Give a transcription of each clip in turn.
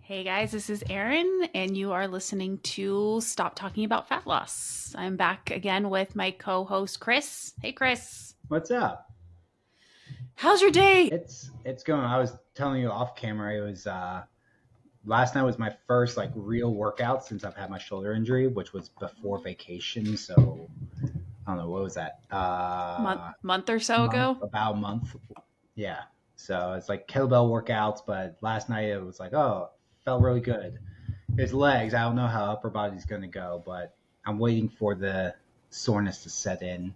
Hey guys, this is Erin, and you are listening to Stop Talking About Fat Loss. I'm back again with my co host, Chris. Hey, Chris. What's up? How's your day? It's going. I was telling you off camera. It was last night was my first like real workout since I've had my shoulder injury, which was before vacation. So I don't know what was that Month or so month ago? about a month. Yeah. So it's like kettlebell workouts, but last night it was like felt really good. His legs. I don't know how upper body's going to go, but I'm waiting for the soreness to set in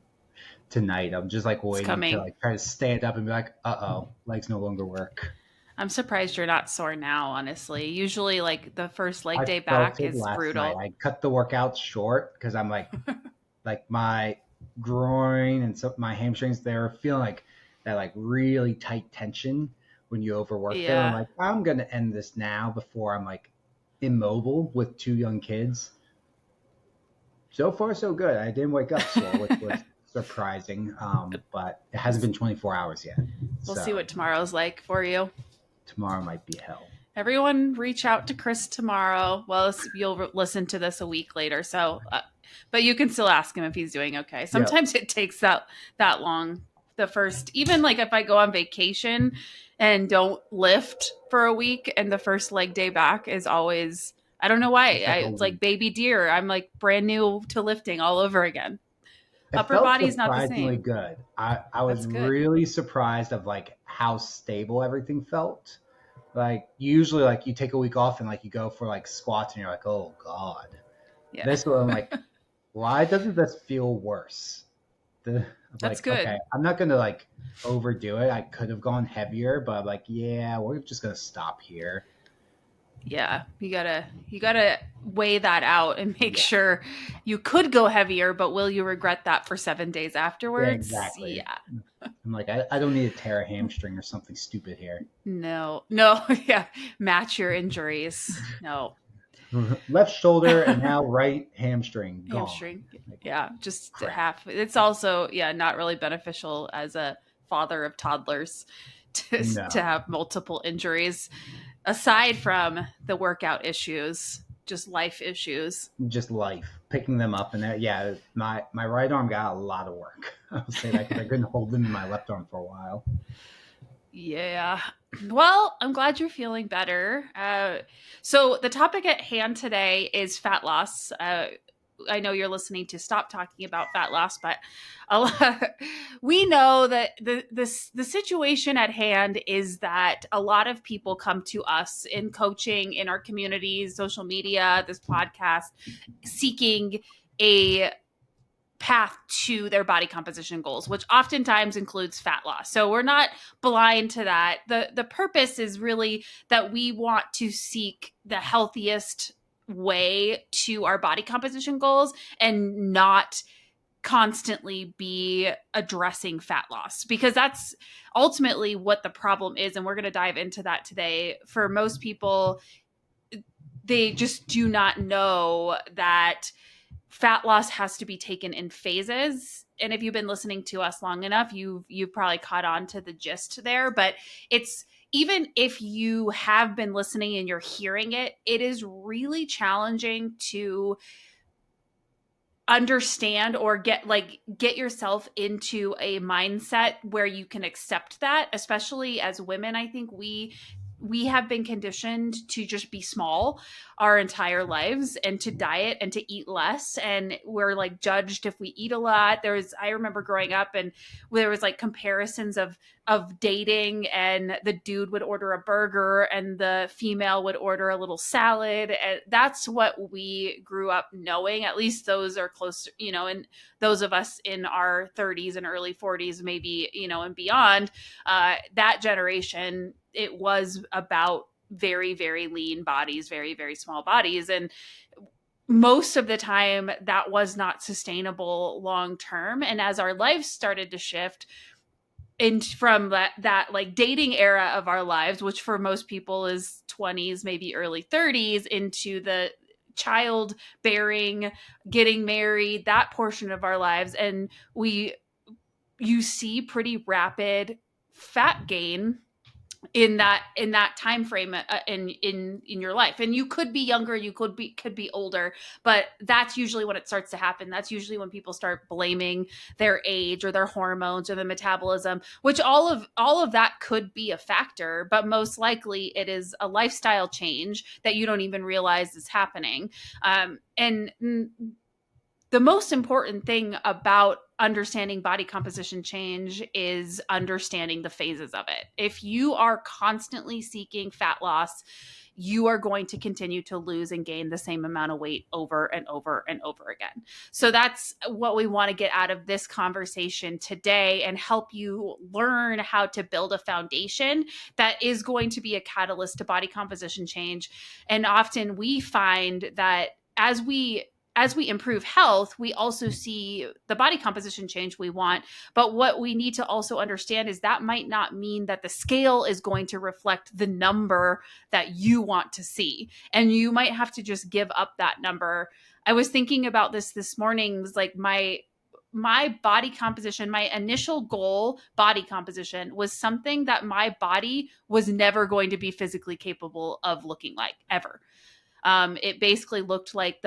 tonight. I'm just like It's waiting to coming. like try to stand up and be like, legs no longer work. I'm surprised you're not sore now, honestly. Usually, like, the first leg I day felt back it is last night. brutal. I cut the workout short because I'm like my groin and so my hamstrings, they're feeling like that like really tight tension when you overwork them. I'm Yeah. like, I'm gonna end this now before I'm like immobile with two young kids. So far, so good. I didn't wake up sore, which was surprising. But it we'll, hasn't been 24 hours yet. we'll see So what tomorrow's like for you. tomorrow might be hell. Everyone reach out to Chris tomorrow. Well, you'll listen to this a week later, but you can still ask him if he's doing okay. Yeah. Sometimes it takes that long. The first, even like if I go on vacation and don't lift for a week, and the first leg day back is always, I don't know why. It's like a It's like week. baby deer. I'm like brand new to lifting all over again. It Upper felt body's not the surprisingly same. good. I was That's good. really surprised of like how stable everything felt. Like usually like you take a week off and like you go for like squats and you're like, oh God. Yeah, This one I'm like, why doesn't this feel worse? I'm that's like, okay, good. I'm not gonna like overdo it. I could have gone heavier, but I'm like, yeah, we're just gonna stop here. Yeah, you gotta weigh that out and make Yeah. sure you could go heavier, but will you regret that for 7 days Yeah, afterwards? exactly. Yeah. I'm like, I don't need to tear a hamstring or something stupid here. No, no, yeah. Match your injuries. No. Left shoulder and now right hamstring gone. Hamstring. Like Yeah, just crap. half. It's also, yeah, not really beneficial as a father of toddlers to No, have multiple injuries aside from the workout issues, just life issues. just life picking them up and yeah, my right arm got a lot of work. I'll say that because I couldn't hold them in my left arm for a while. Yeah. Well, I'm glad you're feeling better. So, the topic at hand today is fat loss. I know you're listening to Stop Talking About Fat Loss, but a lot, we know that the situation at hand is that a lot of people come to us in coaching, in our communities, social media, this podcast, seeking a path to their body composition goals, which oftentimes includes fat loss. So we're not blind to that. The purpose is really that we want to seek the healthiest way to our body composition goals and not constantly be addressing fat loss, because that's ultimately what the problem is, and we're going to dive into that today. For most people, they just do not know that fat loss has to be taken in phases. And if you've been listening to us long enough, you've probably caught on to the gist there. But it's, even if you have been listening and you're hearing it, it is really challenging to understand or get yourself into a mindset where you can accept that. Especially as women, I think we have been conditioned to just be small our entire lives and to diet and to eat less, and we're like judged if we eat a lot. I remember growing up and there was like comparisons of dating, and the dude would order a burger and the female would order a little salad. And that's what we grew up knowing. At least those are close, and those of us in our 30s and early 40s, maybe, and beyond, that generation, it was about very, very lean bodies, very, very small bodies. And most of the time that was not sustainable long term. And as our lives started to shift, and from that like dating era of our lives, which for most people is 20s, maybe early 30s, into the childbearing, getting married, that portion of our lives, and you see pretty rapid fat gain in that time frame in your life. And you could be younger, you could be older, but that's usually when it starts to happen. That's usually when people start blaming their age or their hormones or the metabolism, which all of that could be a factor, but most likely it is a lifestyle change that you don't even realize is happening. And the most important thing about understanding body composition change is understanding the phases of it. If you are constantly seeking fat loss, you are going to continue to lose and gain the same amount of weight over and over and over again. So that's what we want to get out of this conversation today and help you learn how to build a foundation that is going to be a catalyst to body composition change. And often we find that as we improve health, we also see the body composition change we want. But what we need to also understand is that might not mean that the scale is going to reflect the number that you want to see. And you might have to just give up that number. I was thinking about this morning. It was like my body composition, my initial goal body composition was something that my body was never going to be physically capable of looking like ever. It basically looked like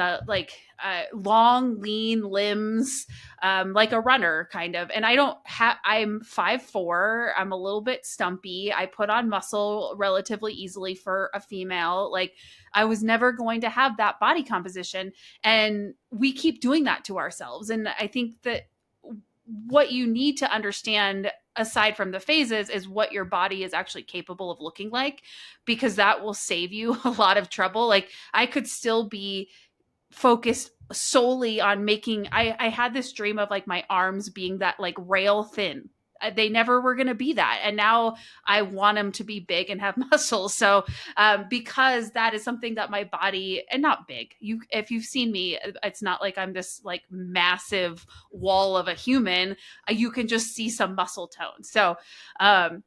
long, lean limbs, like a runner kind of. And I'm 5'4". I'm a little bit stumpy. I put on muscle relatively easily for a female. Like I was never going to have that body composition. And we keep doing that to ourselves. And I think that what you need to understand aside from the phases is what your body is actually capable of looking like, because that will save you a lot of trouble. Like I could still be focused solely on making I had this dream of like my arms being that like rail thin. They never were going to be that, and now I want them to be big and have muscles. So because that is something that my body, and not big, you if you've seen me, it's not like I'm this like massive wall of a human. You can just see some muscle tone. So um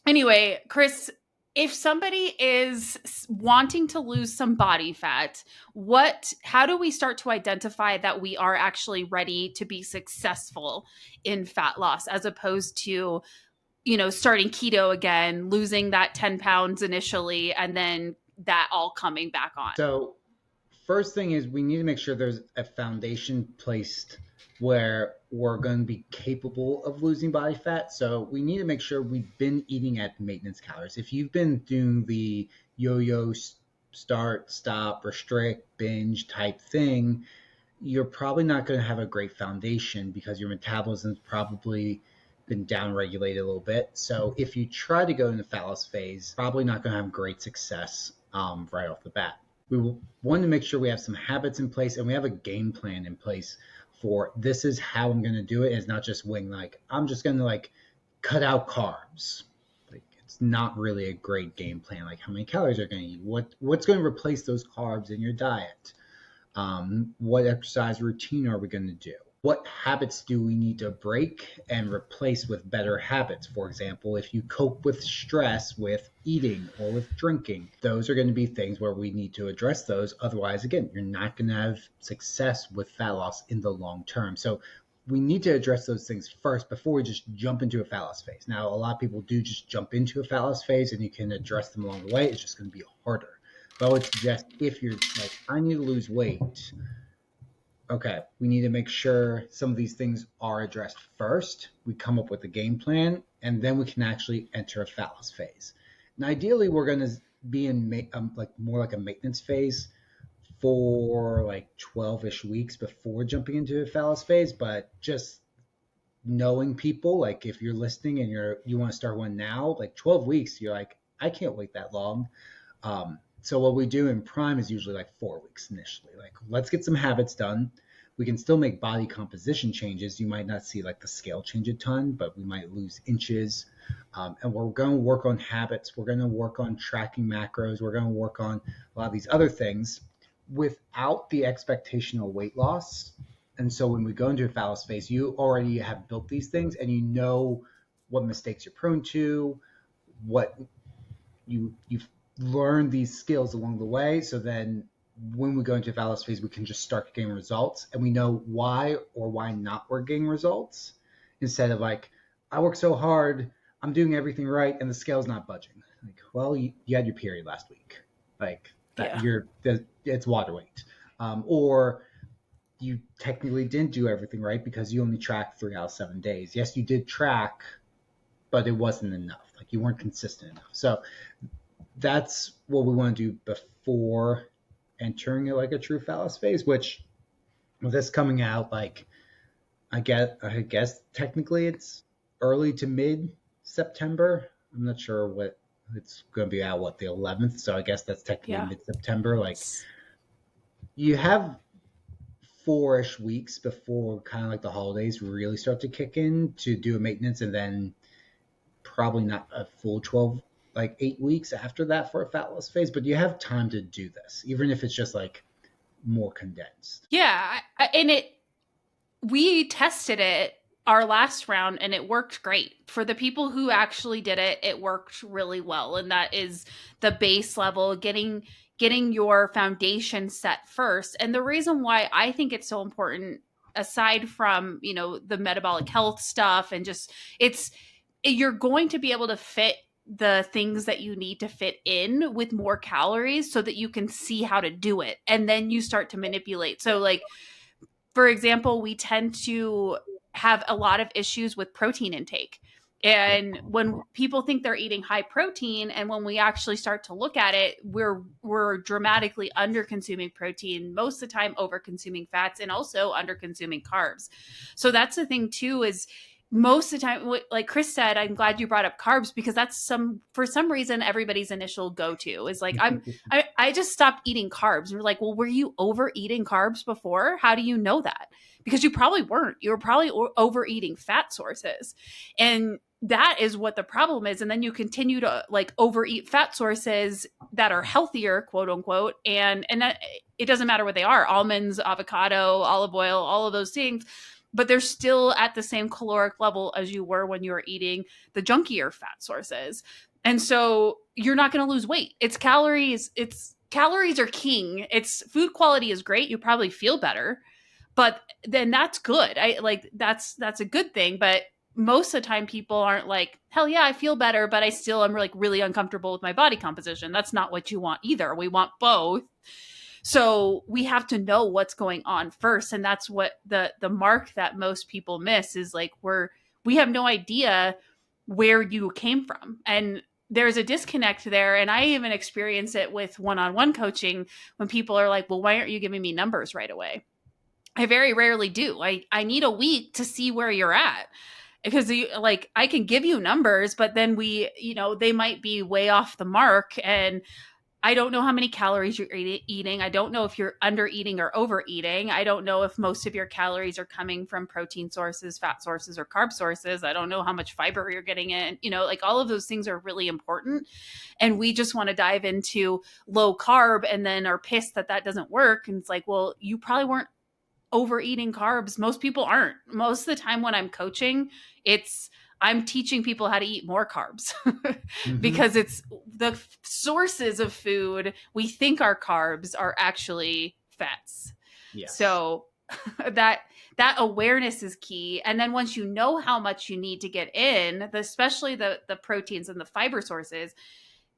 anyway, Chris, if somebody is wanting to lose some body fat, how do we start to identify that we are actually ready to be successful in fat loss, as opposed to, starting keto again, losing that 10 pounds initially, and then that all coming back on? So first thing is we need to make sure there's a foundation placed where we're going to be capable of losing body fat. So we need to make sure we've been eating at maintenance calories. If you've been doing the yo-yo start, stop, restrict, binge type thing, you're probably not going to have a great foundation because your metabolism's probably been downregulated a little bit. So if you try to go in the fat loss phase, probably not going to have great success right off the bat. We want to make sure we have some habits in place and we have a game plan in place for this is how I'm going to do it. It's not just wing like I'm just going to like cut out carbs. Like it's not really a great game plan. Like how many calories are going to eat? What's going to replace those carbs in your diet? What exercise routine are we going to do? What habits do we need to break and replace with better habits? For example, if you cope with stress with eating or with drinking, those are going to be things where we need to address those. Otherwise, again, you're not going to have success with fat loss in the long term. So we need to address those things first before we just jump into a fat loss phase. Now, a lot of people do just jump into a fat loss phase and you can address them along the way. It's just going to be harder. But I would suggest if you're like, I need to lose weight, okay, we need to make sure some of these things are addressed first. We come up with a game plan, and then we can actually enter a fat loss phase. And ideally, we're going to be in like more like a maintenance phase for like 12-ish weeks before jumping into a fat loss phase. But just knowing people, like if you're listening and you want to start one now, like 12 weeks, you're like, I can't wait that long. So what we do in prime is usually like 4 weeks initially. Like, let's get some habits done. We can still make body composition changes. You might not see like the scale change a ton, but we might lose inches. And we're going to work on habits. We're going to work on tracking macros. We're going to work on a lot of these other things without the expectation of weight loss. And so when we go into a fat loss phase, you already have built these things and you know what mistakes you're prone to, what you've learned these skills along the way. So then when we go into fat loss phase, we can just start getting results and we know why or why not we're getting results instead of like, I work so hard, I'm doing everything right and the scale's not budging. Like, well, you had your period last week. Like that, Yeah. it's water weight. Or you technically didn't do everything right because you only tracked 3 out of 7 days. Yes, you did track, but it wasn't enough. Like you weren't consistent enough. So that's what we want to do before entering like a true fat loss phase. Which with this coming out, like I guess technically it's early to mid September. I'm not sure what it's going to be out. What, the 11th? So I guess that's technically Yeah. mid September. Like you have 4-ish weeks before kind of like the holidays really start to kick in to do a maintenance, and then probably not a full 12, like 8 weeks after that for a fat loss phase. But you have time to do this, even if it's just like more condensed. Yeah. And we tested it our last round and it worked great. For the people who actually did it, it worked really well. And that is the base level, getting your foundation set first. And the reason why I think it's so important, aside from, the metabolic health stuff and just it's you're going to be able to fit the things that you need to fit in with more calories so that you can see how to do it. And then you start to manipulate. So like, for example, we tend to have a lot of issues with protein intake. Yep. And when people think they're eating high protein, and when we actually start to look at it, we're dramatically under consuming protein, most of the time over consuming fats, and also under consuming carbs. So that's the thing too, is most of the time, like Chris said, I'm glad you brought up carbs, because that's for some reason everybody's initial go-to is like, I just stopped eating carbs. And we're like, well, were you overeating carbs before? How do you know that? Because you probably weren't. You were probably overeating fat sources. And that is what the problem is. And then you continue to like overeat fat sources that are healthier, quote unquote. And that it doesn't matter what they are, almonds, avocado, olive oil, all of those things, but they're still at the same caloric level as you were when you were eating the junkier fat sources. And so you're not going to lose weight. Calories are king. It's food quality is great. You probably feel better, but then that's good. I like that's a good thing. But most of the time people aren't like, hell yeah, I feel better, but I still am like really uncomfortable with my body composition. That's not what you want either. We want both. So we have to know what's going on first. And that's what the mark that most people miss is like, we have no idea where you came from. And there's a disconnect there. And I even experience it with one-on-one coaching when people are like, well, why aren't you giving me numbers right away? I very rarely do. I need a week to see where you're at, because like I can give you numbers, but then they might be way off the mark, and I don't know how many calories you're eating. I don't know if you're under eating or overeating. I don't know if most of your calories are coming from protein sources, fat sources, or carb sources. I don't know how much fiber you're getting in. Like all of those things are really important. And we just want to dive into low carb and then are pissed that doesn't work. And it's like, well, you probably weren't overeating carbs. Most people aren't. Most of the time when I'm coaching, I'm teaching people how to eat more carbs Mm-hmm. because it's the sources of food we think are carbs are actually fats. Yes. So that awareness is key. And then once you know how much you need to get in, especially the proteins and the fiber sources,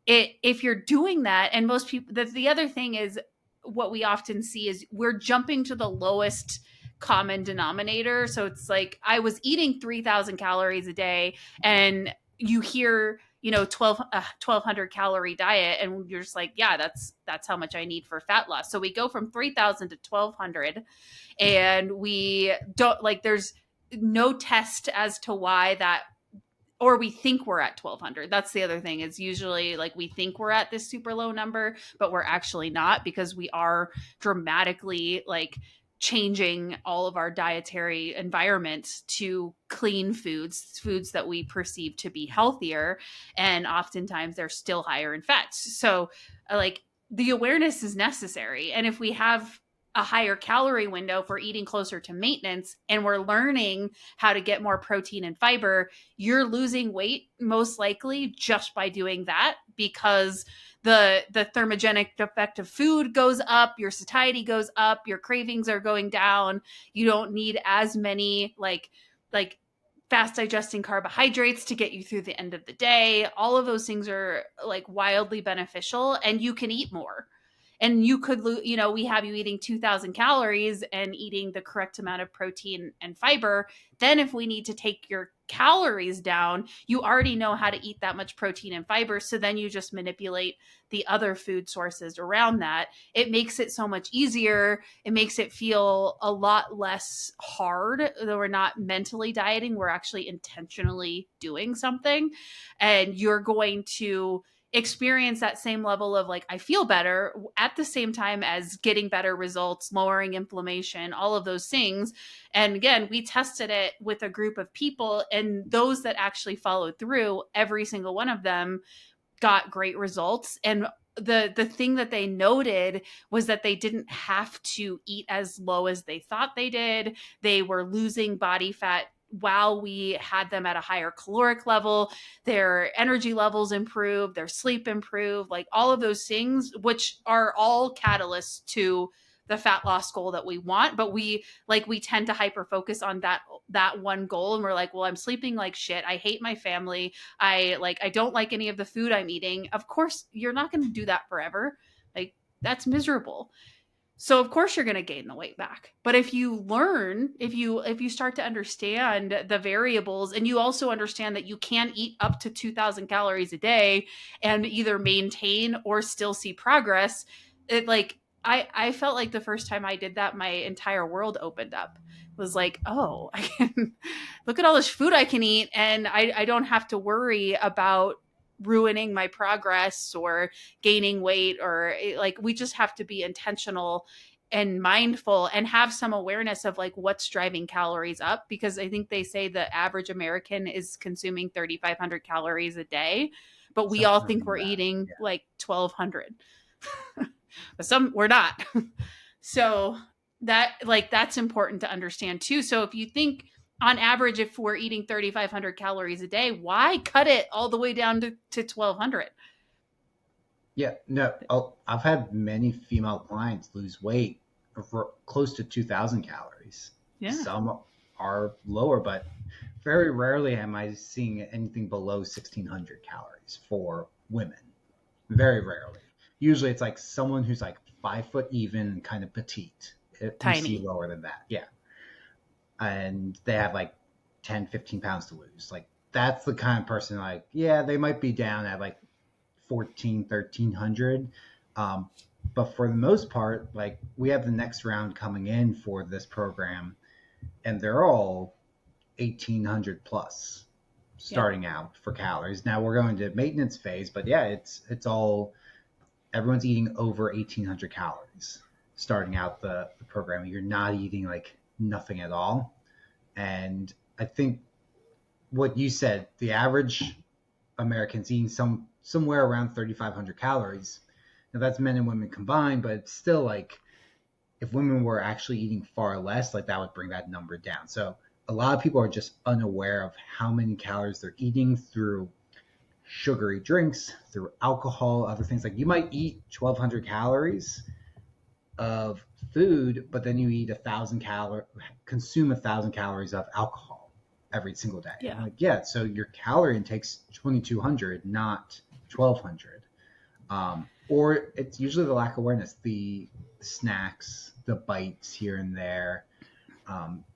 if you're doing that, and most people, the other thing is what we often see is we're jumping to the lowest common denominator. So it's like I was eating 3,000 calories a day, and you hear 1,200 calorie diet, and you're just like, yeah, that's how much I need for fat loss. So we go from 3,000 to 1,200, and we don't like there's no test as to why that, or we think we're at 1,200. That's the other thing, is usually like we think we're at this super low number, but we're actually not, because we are dramatically like changing all of our dietary environment to clean foods that we perceive to be healthier, and oftentimes they're still higher in fats. So like the awareness is necessary, and if we have a higher calorie window for eating closer to maintenance, and we're learning how to get more protein and fiber, you're losing weight most likely just by doing that, because the thermogenic effect of food goes up, your satiety goes up, your cravings are going down. You don't need as many like fast digesting carbohydrates to get you through the end of the day. All of those things are like wildly beneficial, and you can eat more. And you could, we have you eating 2,000 calories and eating the correct amount of protein and fiber. Then, if we need to take your calories down, you already know how to eat that much protein and fiber. So then you just manipulate the other food sources around that. It makes it so much easier. It makes it feel a lot less hard. Though we're not mentally dieting, we're actually intentionally doing something. And you're going to experience that same level of like, I feel better at the same time as getting better results, lowering inflammation, all of those things. And again, we tested it with a group of people, and those that actually followed through, every single one of them got great results. And the thing that they noted was that they didn't have to eat as low as they thought they did. They were losing body fat while we had them at a higher caloric level. Their energy levels improved, their sleep improved, like all of those things, which are all catalysts to the fat loss goal that we want. But we tend to hyper focus on that one goal, and we're like, well, I'm sleeping like shit, I hate my family, I don't like any of the food I'm eating. Of course you're not going to do that forever. Like, that's miserable. So of course you're going to gain the weight back. But if you learn, if you start to understand the variables, and you also understand that you can eat up to 2,000 calories a day and either maintain or still see progress, it like I felt like the first time I did that, my entire world opened up. It was like, oh, I can look at all this food I can eat, and I don't have to worry about ruining my progress or gaining weight, or like, we just have to be intentional and mindful and have some awareness of like what's driving calories up, because I think they say the average American is consuming 3,500 calories a day, but we all Something think around we're that. eating Yeah. like 1,200. But some we're not. So that's important to understand too. So if you think, on average, if we're eating 3,500 calories a day, why cut it all the way down to 1,200? Yeah, no. Oh, I've had many female clients lose weight for close to 2,000 calories. Yeah, Some are lower, but very rarely am I seeing anything below 1,600 calories for women. Very rarely. Usually it's like someone who's like 5 foot even, kind of petite. You see tiny. lower than that. Yeah. And they have like 10, 15 pounds to lose. Like, that's the kind of person, like, yeah, they might be down at like 14, 1,300. Um, but for the most part, like, we have the next round coming in for this program, and they're all 1,800 plus Yep. starting out for calories. Now we're going to maintenance phase, but yeah, it's all, everyone's eating over 1,800 calories starting out the program. You're not eating like nothing at all. And I think what you said, the average American's eating somewhere around 3,500 calories. Now that's men and women combined, but it's still like, if women were actually eating far less, like, that would bring that number down. So a lot of people are just unaware of how many calories they're eating through sugary drinks, through alcohol, other things. Like, you might eat 1,200 calories of food, but then you eat 1,000 consume 1,000 calories of alcohol every single day. Yeah. I'm like, yeah, so your calorie intake's 2,200, not 1,200. Or it's usually the lack of awareness, the snacks, the bites here and there,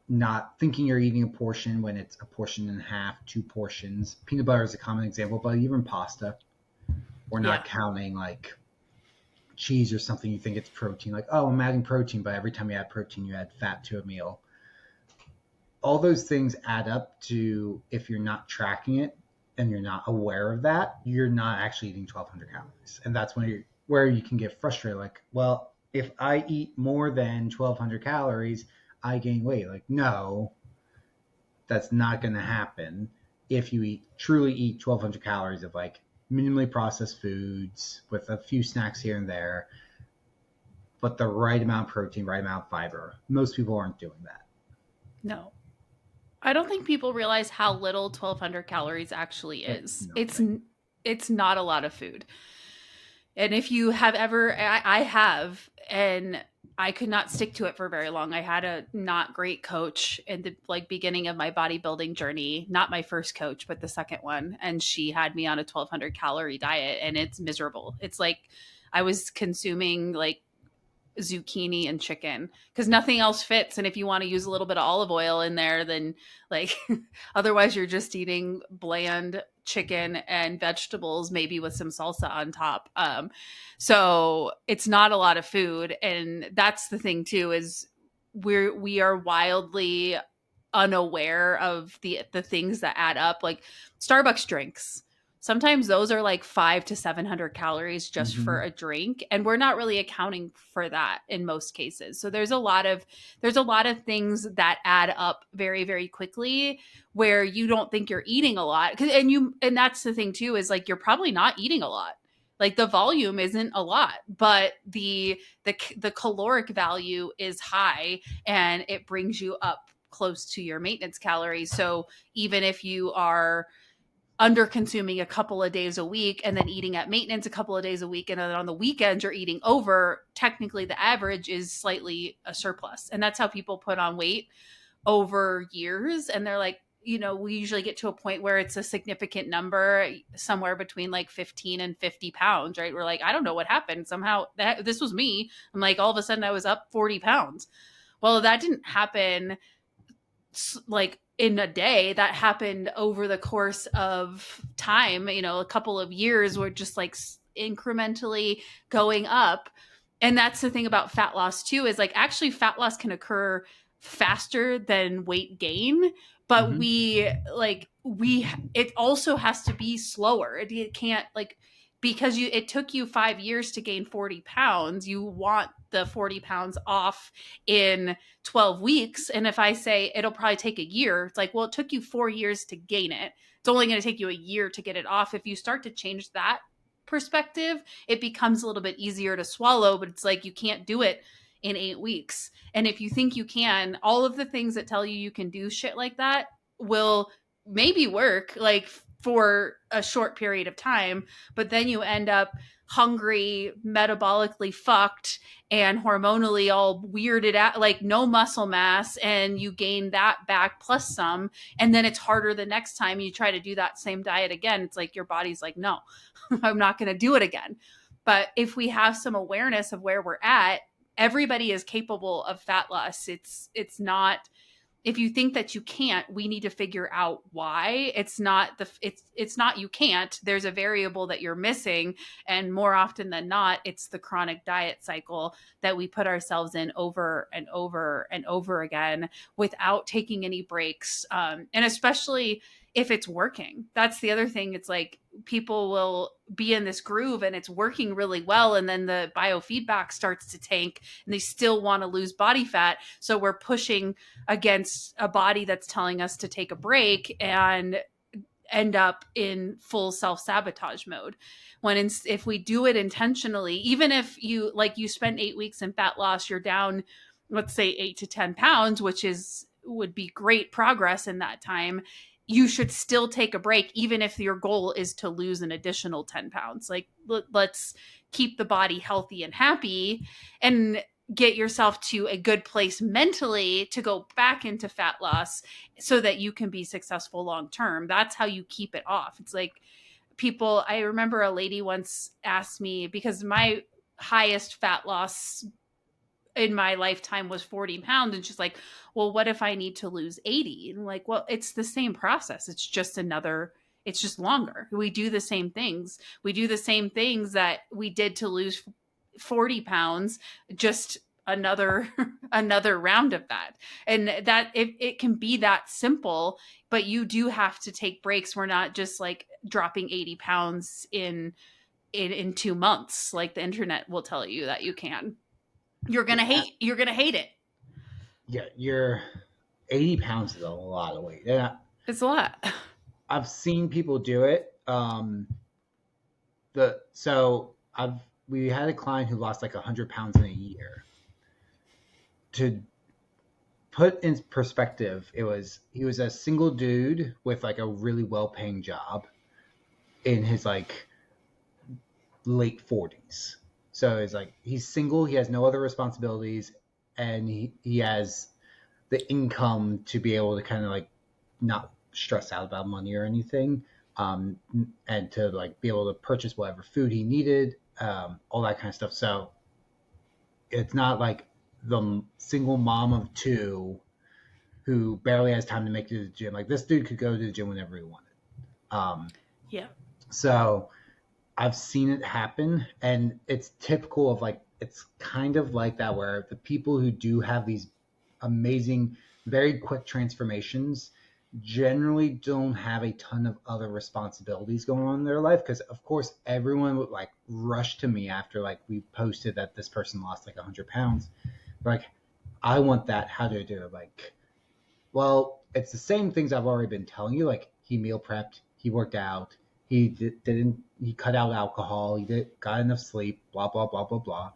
not thinking you're eating a portion when it's a portion and a half, two portions. Peanut butter is a common example, but even pasta, or Yeah. not counting like cheese or something. You think it's protein, like, oh, I'm adding protein, but every time you add protein, you add fat to a meal. All those things add up to, if you're not tracking it and you're not aware of that, you're not actually eating 1,200 calories. And that's where you can get frustrated. Like, well, if I eat more than 1,200 calories, I gain weight. Like, no, that's not going to happen if you truly eat 1,200 calories of like minimally processed foods with a few snacks here and there, but the right amount of protein, right amount of fiber. Most people aren't doing that. No. I don't think people realize how little 1,200 calories actually It's is. nothing. It's not a lot of food. And if you have ever, I have, and I could not stick to it for very long. I had a not great coach in the like beginning of my bodybuilding journey, not my first coach, but the second one, and she had me on a 1200 calorie diet and it's miserable. It's like I was consuming like zucchini and chicken because nothing else fits, and if you want to use a little bit of olive oil in there, then like otherwise you're just eating bland chicken and vegetables, maybe with some salsa on top. So it's not a lot of food, and that's the thing too, is we are wildly unaware of the things that add up, like Starbucks drinks. Sometimes those are like 5 to 700 calories just for Mm-hmm. a drink, and we're not really accounting for that in most cases. So there's a lot of things that add up very very quickly where you don't think you're eating a lot. And that's the thing too, is like you're probably not eating a lot. Like the volume isn't a lot, but the caloric value is high, and it brings you up close to your maintenance calories. So even if you are under consuming a couple of days a week and then eating at maintenance a couple of days a week, and then on the weekends you're eating over, technically the average is slightly a surplus. And that's how people put on weight over years. And they're like, we usually get to a point where it's a significant number, somewhere between like 15 and 50 pounds, right? We're like, I don't know what happened. Somehow this was me. I'm like, all of a sudden I was up 40 pounds. Well, that didn't happen like in a day. That happened over the course of time, a couple of years, were just like incrementally going up. And that's the thing about fat loss too, is like actually fat loss can occur faster than weight gain, but Mm-hmm. we it also has to be slower. It can't like, because it took you 5 years to gain 40 pounds, you want the 40 pounds off in 12 weeks. And if I say it'll probably take a year, it's like, well, it took you 4 years to gain it. It's only going to take you a year to get it off. If you start to change that perspective, it becomes a little bit easier to swallow, but it's like you can't do it in 8 weeks. And if you think you can, all of the things that tell you can do shit like that will maybe work like for a short period of time, but then you end up hungry, metabolically fucked, and hormonally all weirded out, like no muscle mass, and you gain that back plus some. And then it's harder the next time you try to do that same diet again. It's like your body's like, no, I'm not going to do it again. But if we have some awareness of where we're at, everybody is capable of fat loss. It's not, if you think that you can't, we need to figure out why. It's not you can't. There's a variable that you're missing, and more often than not, it's the chronic diet cycle that we put ourselves in over and over and over again without taking any breaks. And especially if it's working, that's the other thing. It's like people will be in this groove and it's working really well, and then the biofeedback starts to tank, and they still want to lose body fat. So we're pushing against a body that's telling us to take a break, and end up in full self-sabotage mode. If we do it intentionally, even if you spend 8 weeks in fat loss, you're down, let's say 8 to 10 pounds, which would be great progress in that time. You should still take a break, even if your goal is to lose an additional 10 pounds. Like, let's keep the body healthy and happy, and get yourself to a good place mentally to go back into fat loss so that you can be successful long term. That's how you keep it off. It's like I remember a lady once asked me, because my highest fat loss in my lifetime was 40 pounds. And she's like, well, what if I need to lose 80? And I'm like, well, it's the same process. It's just longer. We do the same things. We do the same things that we did to lose 40 pounds, just another another round of that. And that it can be that simple, but you do have to take breaks. We're not just like dropping 80 pounds in 2 months, like the internet will tell you that you can. Yeah, You're gonna hate it. yeah. You're 80 pounds is a lot of weight. And It's a lot. I've seen people do it. The so I've we had a client who lost like 100 pounds in a year. To put in perspective, he was a single dude with like a really well paying job in his like late 40s. So it's like he's single, he has no other responsibilities, and he has the income to be able to kind of like not stress out about money or anything, um, and to like be able to purchase whatever food he needed, all that kind of stuff. So it's not like the single mom of two who barely has time to make it to the gym. Like this dude could go to the gym whenever he wanted. Um, Yeah. so I've seen it happen, and it's typical of like it's kind of like that where the people who do have these amazing, very quick transformations generally don't have a ton of other responsibilities going on in their life because of course everyone would like rush to me after like we posted that this person lost like 100 pounds. Like, I want that. How do I do it? Like, well, it's the same things I've already been telling you. Like he meal prepped, he worked out, didn't he cut out alcohol, got enough sleep, blah blah blah blah blah.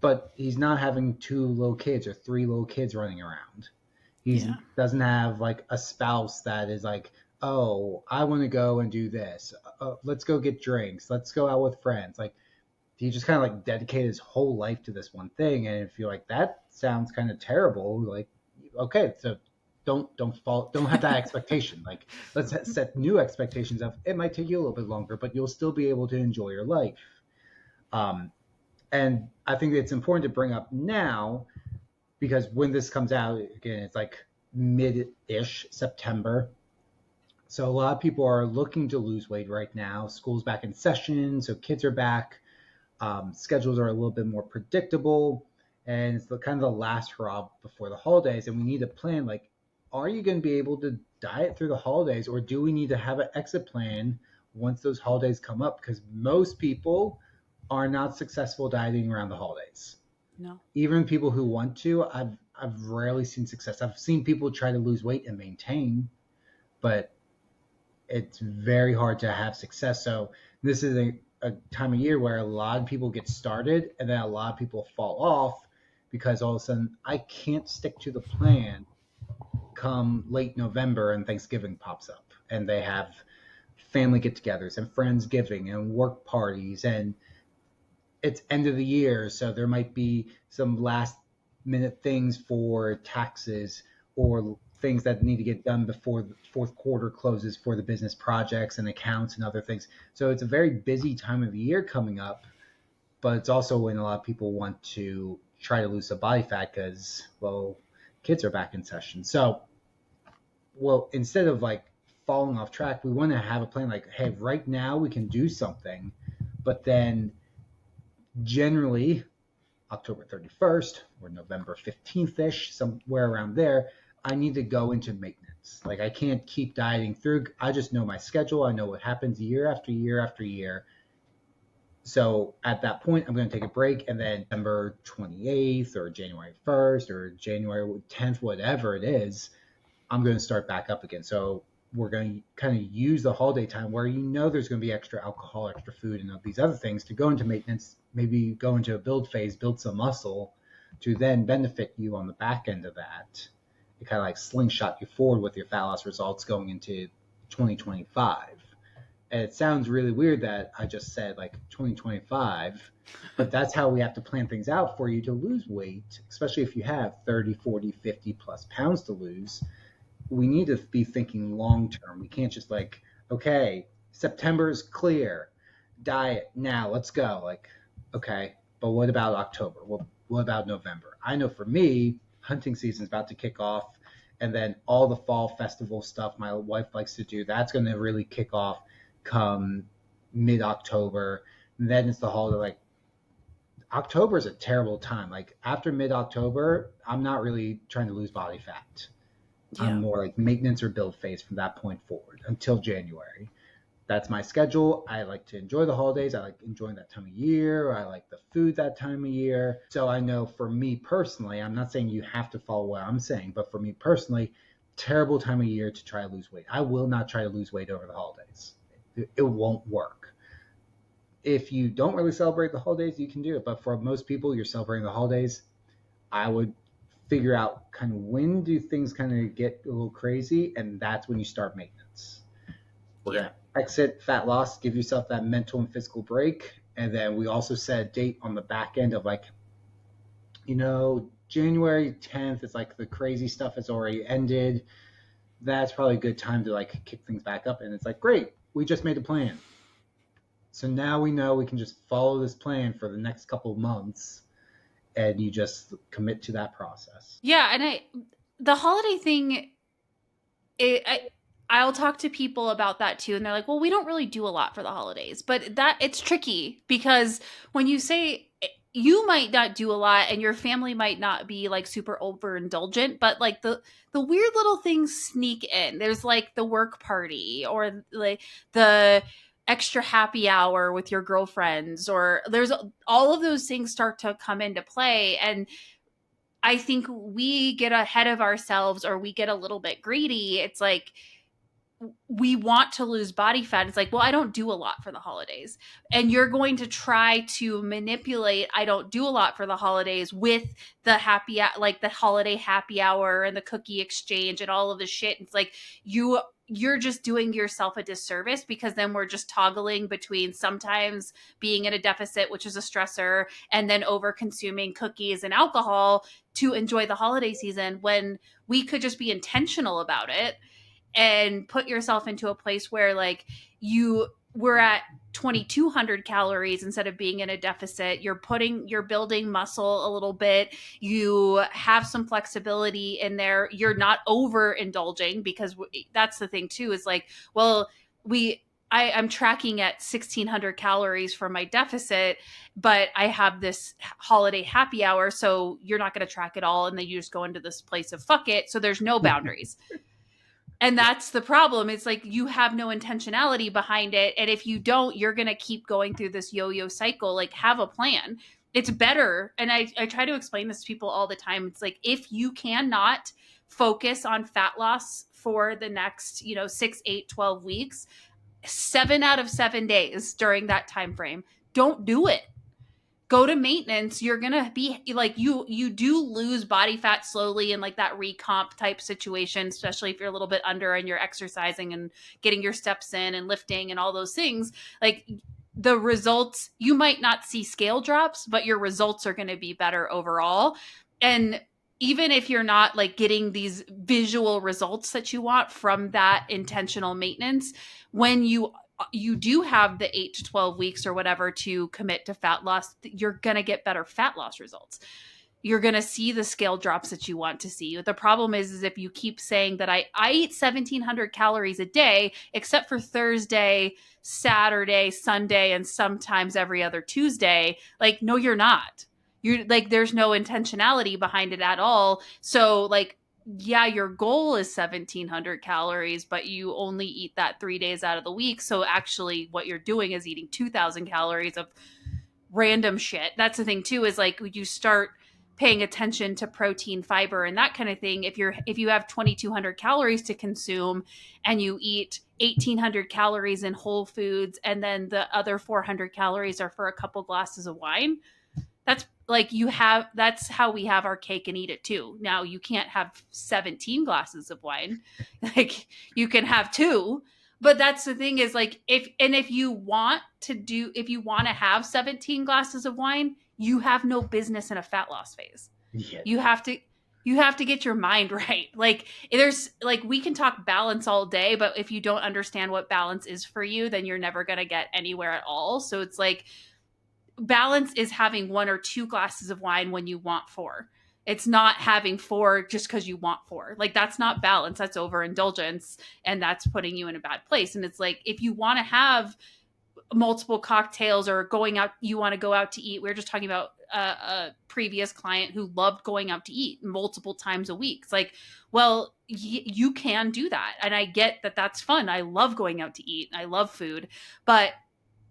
But he's not having two little kids or three little kids running around. He Yeah. doesn't have like a spouse that is like, oh, I want to go and do this. Let's go get drinks. Let's go out with friends. Like he just kind of like dedicated his whole life to this one thing. And if you're like, that sounds kind of terrible, like, okay, so don't have that expectation. Like let's set new expectations of it might take you a little bit longer, but you'll still be able to enjoy your life. Um, and I think it's important to bring up now because when this comes out, again, it's like mid-ish September. So a lot of people are looking to lose weight right now. School's back in session, so kids are back. Schedules are a little bit more predictable, and it's the kind of the last hurrah before the holidays. And we need to plan like, are you going to be able to diet through the holidays, or do we need to have an exit plan once those holidays come up? Because most people are not successful dieting around the holidays. No. Even people who want to, I've rarely seen success. I've seen people try to lose weight and maintain, but it's very hard to have success. So this is a time of year where a lot of people get started and then a lot of people fall off because all of a sudden I can't stick to the plan come late November and Thanksgiving pops up and they have family get-togethers and friendsgiving and work parties and it's end of the year, so there might be some last minute things for taxes or things that need to get done before the fourth quarter closes for the business projects and accounts and other things. So it's a very busy time of the year coming up, but it's also when a lot of people want to try to lose some body fat because, well, kids are back in session. So, well, instead of like falling off track, we want to have a plan like, hey, right now we can do something, but then generally October 31st or November 15th ish, somewhere around there, I need to go into maintenance. Like I can't keep dieting through. I just know my schedule. I know what happens year after year after year. So at that point, I'm going to take a break and then December 28th or January 1st or January 10th, whatever it is, I'm going to start back up again. So we're going to kind of use the holiday time where you know there's going to be extra alcohol, extra food, and these other things to go into maintenance, maybe go into a build phase, build some muscle to then benefit you on the back end of that. It kind of like slingshot you forward with your fat loss results going into 2025. And it sounds really weird that I just said like 2025, but that's how we have to plan things out for you to lose weight, especially if you have 30, 40, 50 plus pounds to lose. We need to be thinking long term. We can't just like, okay, September is clear, diet now, let's go. Like, okay, but what about October? What about November? I know for me, hunting season is about to kick off, and then all the fall festival stuff my wife likes to do, that's going to really kick off come mid October. Then it's the holiday. Like October is a terrible time. Like after mid October, I'm not really trying to lose body fat. I'm Yeah. more like maintenance or build phase from that point forward until January. That's my schedule. I like to enjoy the holidays. I like enjoying that time of year. I like the food that time of year. So I know for me personally, I'm not saying you have to follow what I'm saying, but for me personally, terrible time of year to try to lose weight. I will not try to lose weight over the holidays. It won't work. If you don't really celebrate the holidays, you can do it. But for most people, you're celebrating the holidays. I would figure out kind of when do things kind of get a little crazy, and that's when you start maintenance. We're Yeah. going to exit fat loss, give yourself that mental and physical break, And then we also set a date on the back end of like, January 10th is like the crazy stuff has already ended. That's probably a good time to like kick things back up. And it's like, great, we just made a plan. So now we know we can just follow this plan for the next couple of months, and you just commit to that process. Yeah, and the holiday thing, it, I'll talk to people about that too, and they're like, "Well, we don't really do a lot for the holidays," but that it's tricky because when you say you might not do a lot, and your family might not be like super overindulgent, but like the weird little things sneak in. There's like the work party, or like the extra happy hour with your girlfriends, or there's all of those things start to come into play. And I think we get ahead of ourselves, or we get a little bit greedy. It's like we want to lose body fat. It's like, well, I don't do a lot for the holidays. And you're going to try to manipulate I don't do a lot for the holidays with the like the holiday happy hour and the cookie exchange and all of the shit. It's like you're just doing yourself a disservice, because then we're just toggling between sometimes being in a deficit, which is a stressor, and then over consuming cookies and alcohol to enjoy the holiday season, when we could just be intentional about it and put yourself into a place where like you were at 2200 calories instead of being in a deficit. You're building muscle a little bit, you have some flexibility in there, you're not overindulging, because that's the thing too, is like, well, I'm tracking at 1600 calories for my deficit, but I have this holiday happy hour, so you're not going to track it all, and then you just go into this place of fuck it, so there's no boundaries. And that's the problem. It's like you have no intentionality behind it. And if you don't, you're going to keep going through this yo-yo cycle. Like, have a plan. It's better. And I try to explain this to people all the time. It's like, if you cannot focus on fat loss for the next, 6, 8, 12 weeks, 7 out of 7 days during that time frame, don't do it. Go to maintenance. You're gonna be like, you do lose body fat slowly in like that recomp type situation, especially if you're a little bit under and you're exercising and getting your steps in and lifting and all those things. Like, the results, you might not see scale drops, but your results are going to be better overall. And even if you're not like getting these visual results that you want from that intentional maintenance, when you do have the 8 to 12 weeks or whatever to commit to fat loss, you're going to get better fat loss results. You're going to see the scale drops that you want to see. The problem is if you keep saying that I eat 1700 calories a day, except for Thursday, Saturday, Sunday, and sometimes every other Tuesday, like, no, you're not. You're like, there's no intentionality behind it at all. So like, yeah, your goal is 1700 calories, but you only eat that 3 days out of the week. So actually what you're doing is eating 2000 calories of random shit. That's the thing too, is like, you start paying attention to protein, fiber, and that kind of thing. If you have 2200 calories to consume and you eat 1800 calories in whole foods, and then the other 400 calories are for a couple glasses of wine, that's like, that's how we have our cake and eat it too. Now, you can't have 17 glasses of wine. Like, you can have two, but that's the thing, is like, if you want to have 17 glasses of wine, you have no business in a fat loss phase. Yeah. You have to get your mind right. Like, there's like, we can talk balance all day, but if you don't understand what balance is for you, then you're never going to get anywhere at all. So it's like, balance is having 1 or 2 glasses of wine when you want 4. It's not having 4 just because you want 4. Like, that's not balance. That's overindulgence, and that's putting you in a bad place. And it's like, if you want to have multiple cocktails, or you want to go out to eat. We were just talking about a previous client who loved going out to eat multiple times a week. It's like, well, you can do that. And I get that that's fun. I love going out to eat. I love food, but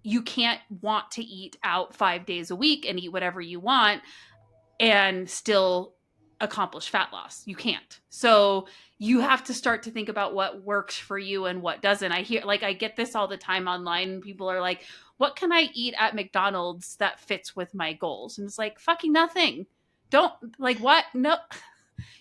you can't want to eat out 5 days a week and eat whatever you want and still accomplish fat loss. You can't. So you have to start to think about what works for you and what doesn't. I get this all the time online. People are like, what can I eat at McDonald's that fits with my goals? And it's like, fucking nothing. Don't, like, what? No,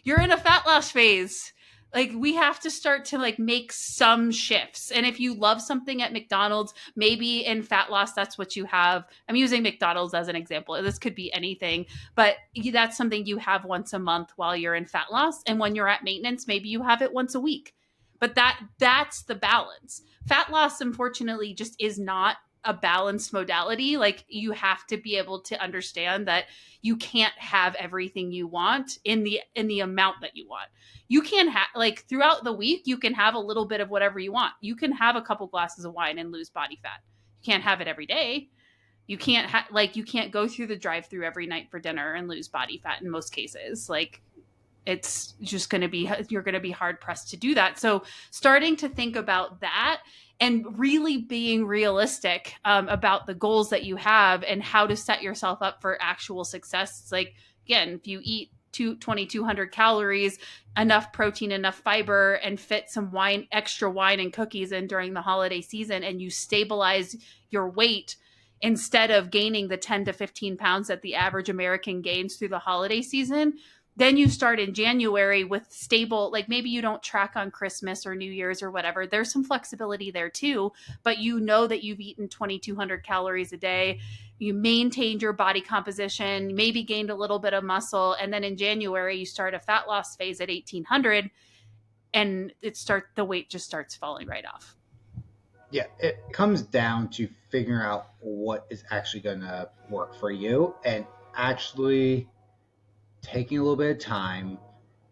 you're in a fat loss phase. Like we have to start to like make some shifts. And if you love something at McDonald's, maybe in fat loss that's what you have. I'm using McDonald's as an example. This could be anything, but that's something you have once a month while you're in fat loss, and when you're at maintenance, maybe you have it once a week. But that's the balance. Fat loss unfortunately just is not a balanced modality. Like you have to be able to understand that you can't have everything you want in the amount that you want. You can have like throughout the week you can have a little bit of whatever you want. You can have a couple glasses of wine and lose body fat. You can't have it every day. You can't like you can't go through the drive-through every night for dinner and lose body fat in most cases. Like it's just going to be, you're going to be hard pressed to do that. So starting to think about that and really being realistic about the goals that you have and how to set yourself up for actual success. It's like, again, if you eat 2,200 calories, enough protein, enough fiber, and fit some wine, extra wine and cookies in during the holiday season, and you stabilize your weight instead of gaining the 10 to 15 pounds that the average American gains through the holiday season, then you start in January with stable, like maybe you don't track on Christmas or New Year's or whatever. There's some flexibility there too, but you know that you've eaten 2,200 calories a day. You maintained your body composition, maybe gained a little bit of muscle. And then in January, you start a fat loss phase at 1,800 and the weight just starts falling right off. Yeah, it comes down to figuring out what is actually going to work for you and actually taking a little bit of time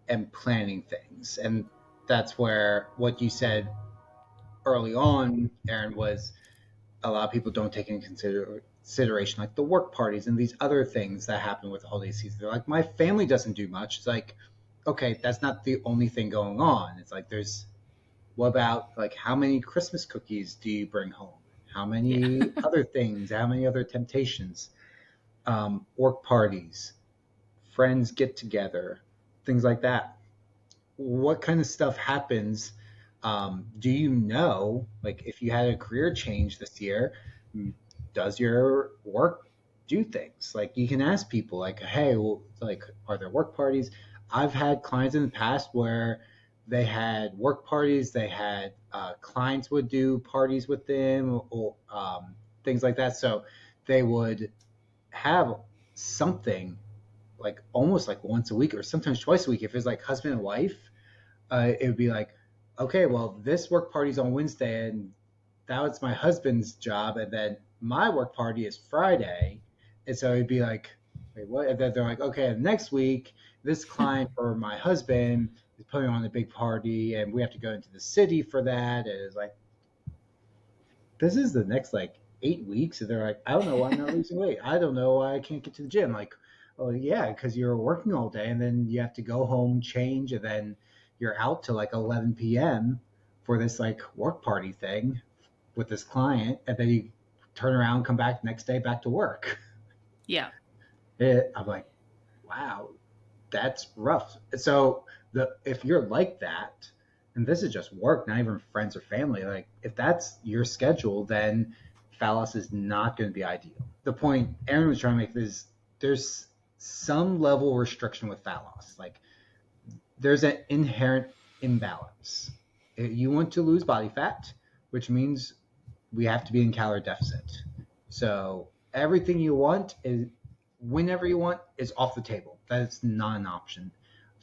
and planning things. And that's where what you said early on, Erin, was a lot of people don't take into consideration like the work parties and these other things that happen with the holiday season. They're like, my family doesn't do much. It's like, okay, that's not the only thing going on. It's like there's what about like how many Christmas cookies do you bring home? How Yeah. many other things? How many other temptations? Work parties, friends get together, things like that. What kind of stuff happens? Do you know, like, if you had a career change this year, does your work do things? Like, you can ask people, like, hey, well, like, are there work parties? I've had clients in the past where they had work parties, they had clients would do parties with them or things like that. So they would have something like almost like once a week or sometimes twice a week. If it's like husband and wife, it would be like, okay, well, this work party's on Wednesday, and that was my husband's job, and then my work party is Friday, and so it'd be like, wait, what? And then they're like, okay, next week, this client for my husband is putting on a big party, and we have to go into the city for that. And it's like, this is the next like 8 weeks, and they're like, I don't know why I'm not losing weight. I don't know why I can't get to the gym. Like, oh yeah, because you're working all day, and then you have to go home, change, and then you're out till like 11 p.m. for this like work party thing with this client, and then you turn around, come back the next day, back to work. Yeah. I'm like, wow, that's rough. So if you're like that, and this is just work, not even friends or family, like if that's your schedule, then phallus is not going to be ideal. The point Erin was trying to make is there's some level of restriction with fat loss. Like there's an inherent imbalance. You want to lose body fat, which means we have to be in calorie deficit. So everything you want is whenever you want is off the table. That's not an option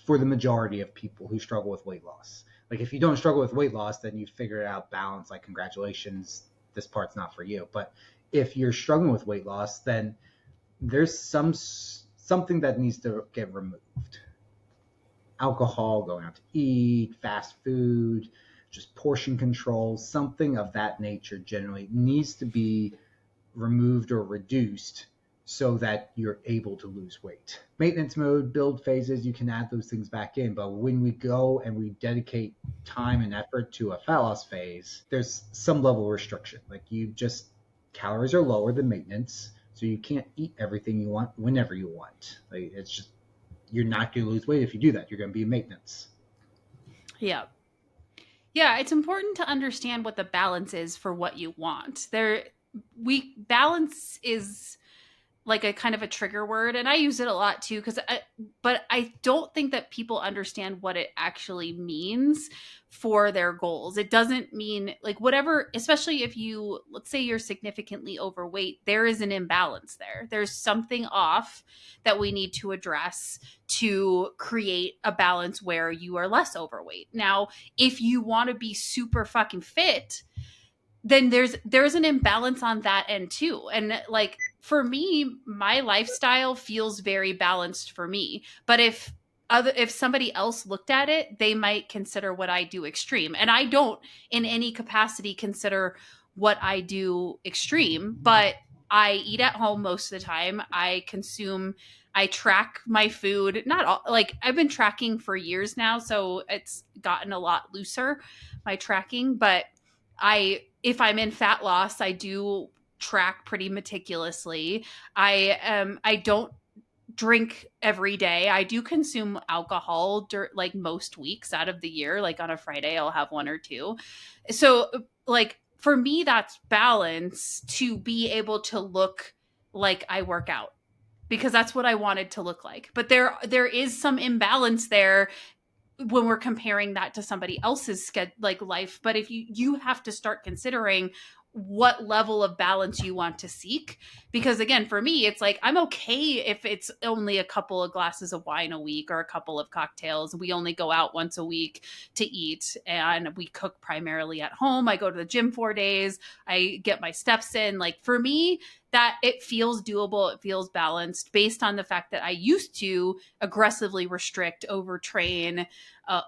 for the majority of people who struggle with weight loss. Like if you don't struggle with weight loss, then you figure out balance. Like congratulations, this part's not for you. But if you're struggling with weight loss, then there's something that needs to get removed. Alcohol, going out to eat, fast food, just portion control, something of that nature generally needs to be removed or reduced so that you're able to lose weight. Maintenance mode, build phases, you can add those things back in. But when we go and we dedicate time and effort to a fat loss phase, there's some level of restriction. Like you just, calories are lower than maintenance. So you can't eat everything you want whenever you want. Like it's just, you're not going to lose weight if you do that. You're going to be in maintenance. Yeah. Yeah, it's important to understand what the balance is for what you want. Balance is like a kind of a trigger word, and I use it a lot too, but I don't think that people understand what it actually means for their goals. It doesn't mean like whatever, especially if you, let's say you're significantly overweight, there is an imbalance there. There's something off that we need to address to create a balance where you are less overweight. Now, if you want to be super fucking fit, then there's an imbalance on that end too. And like for me, my lifestyle feels very balanced for me. But if somebody else looked at it, they might consider what I do extreme. And I don't in any capacity consider what I do extreme, but I eat at home most of the time. I track my food. Not all, like I've been tracking for years now, so it's gotten a lot looser, my tracking, but if I'm in fat loss, I do track pretty meticulously. I don't drink every day. I do consume alcohol like most weeks out of the year. Like on a Friday, I'll have one or two. So like for me, that's balance to be able to look like I work out because that's what I wanted to look like. But there is some imbalance there when we're comparing that to somebody else's like life. But if you have to start considering what level of balance you want to seek, because again for me it's like I'm okay if it's only a couple of glasses of wine a week or a couple of cocktails. We only go out once a week to eat and we cook primarily at home. I go to the gym 4 days. I get my steps in. Like for me, that it feels doable, it feels balanced based on the fact that I used to aggressively restrict, overtrain,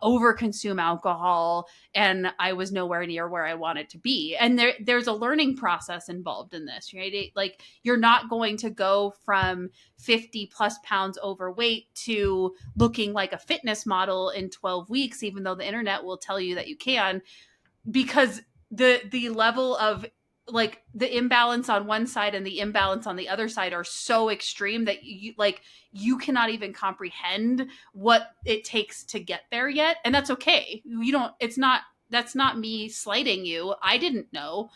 overconsume alcohol, and I was nowhere near where I wanted to be. And there's a learning process involved in this, right? Like you're not going to go from 50 plus pounds overweight to looking like a fitness model in 12 weeks, even though the internet will tell you that you can, because the level of like the imbalance on one side and the imbalance on the other side are so extreme that you cannot even comprehend what it takes to get there yet. And that's okay. You don't it's not That's not me slighting you. I didn't know.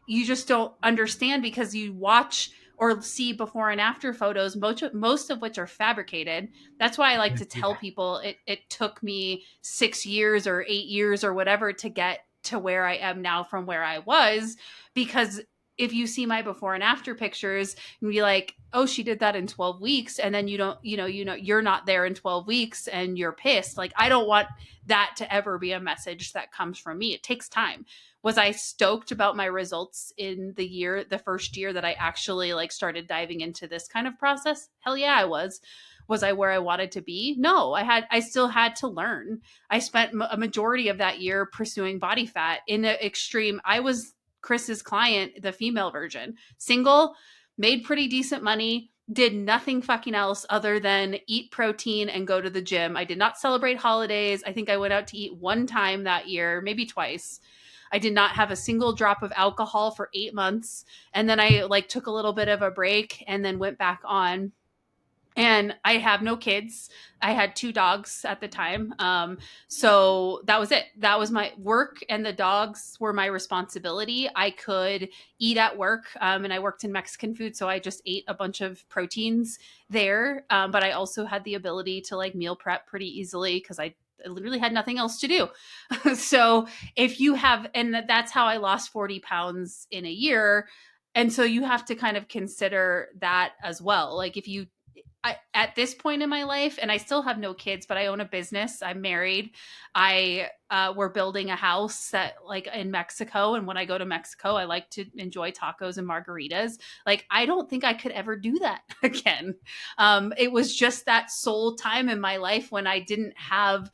You just don't understand because you watch or see before and after photos, most of which are fabricated. That's why I like to tell Yeah. people it took me 6 years or 8 years or whatever to get to where I am now from where I was. Because if you see my before and after pictures and be like, oh, she did that in 12 weeks. And then you don't, you're not there in 12 weeks and you're pissed. Like, I don't want that to ever be a message that comes from me. It takes time. Was I stoked about my results in the first year that I actually like started diving into this kind of process? Hell yeah, I was. Was I where I wanted to be? No, I still had to learn. I spent a majority of that year pursuing body fat in the extreme. I was Chris's client, the female version, single, made pretty decent money, did nothing fucking else other than eat protein and go to the gym. I did not celebrate holidays. I think I went out to eat one time that year, maybe twice. I did not have a single drop of alcohol for 8 months. And then I like took a little bit of a break and then went back on. And I have no kids. I had two dogs at the time. So that was it. That was my work, and the dogs were my responsibility. I could eat at work, and I worked in Mexican food. So I just ate a bunch of proteins there. But I also had the ability to like meal prep pretty easily because I literally had nothing else to do. So if you have, and that's how I lost 40 pounds in a year. And so you have to kind of consider that as well. Like if you at this point in my life, and I still have no kids, but I own a business. I'm married. We're building a house that like in Mexico, and when I go to Mexico, I like to enjoy tacos and margaritas. Like I don't think I could ever do that again. It was just that sole time in my life when I didn't have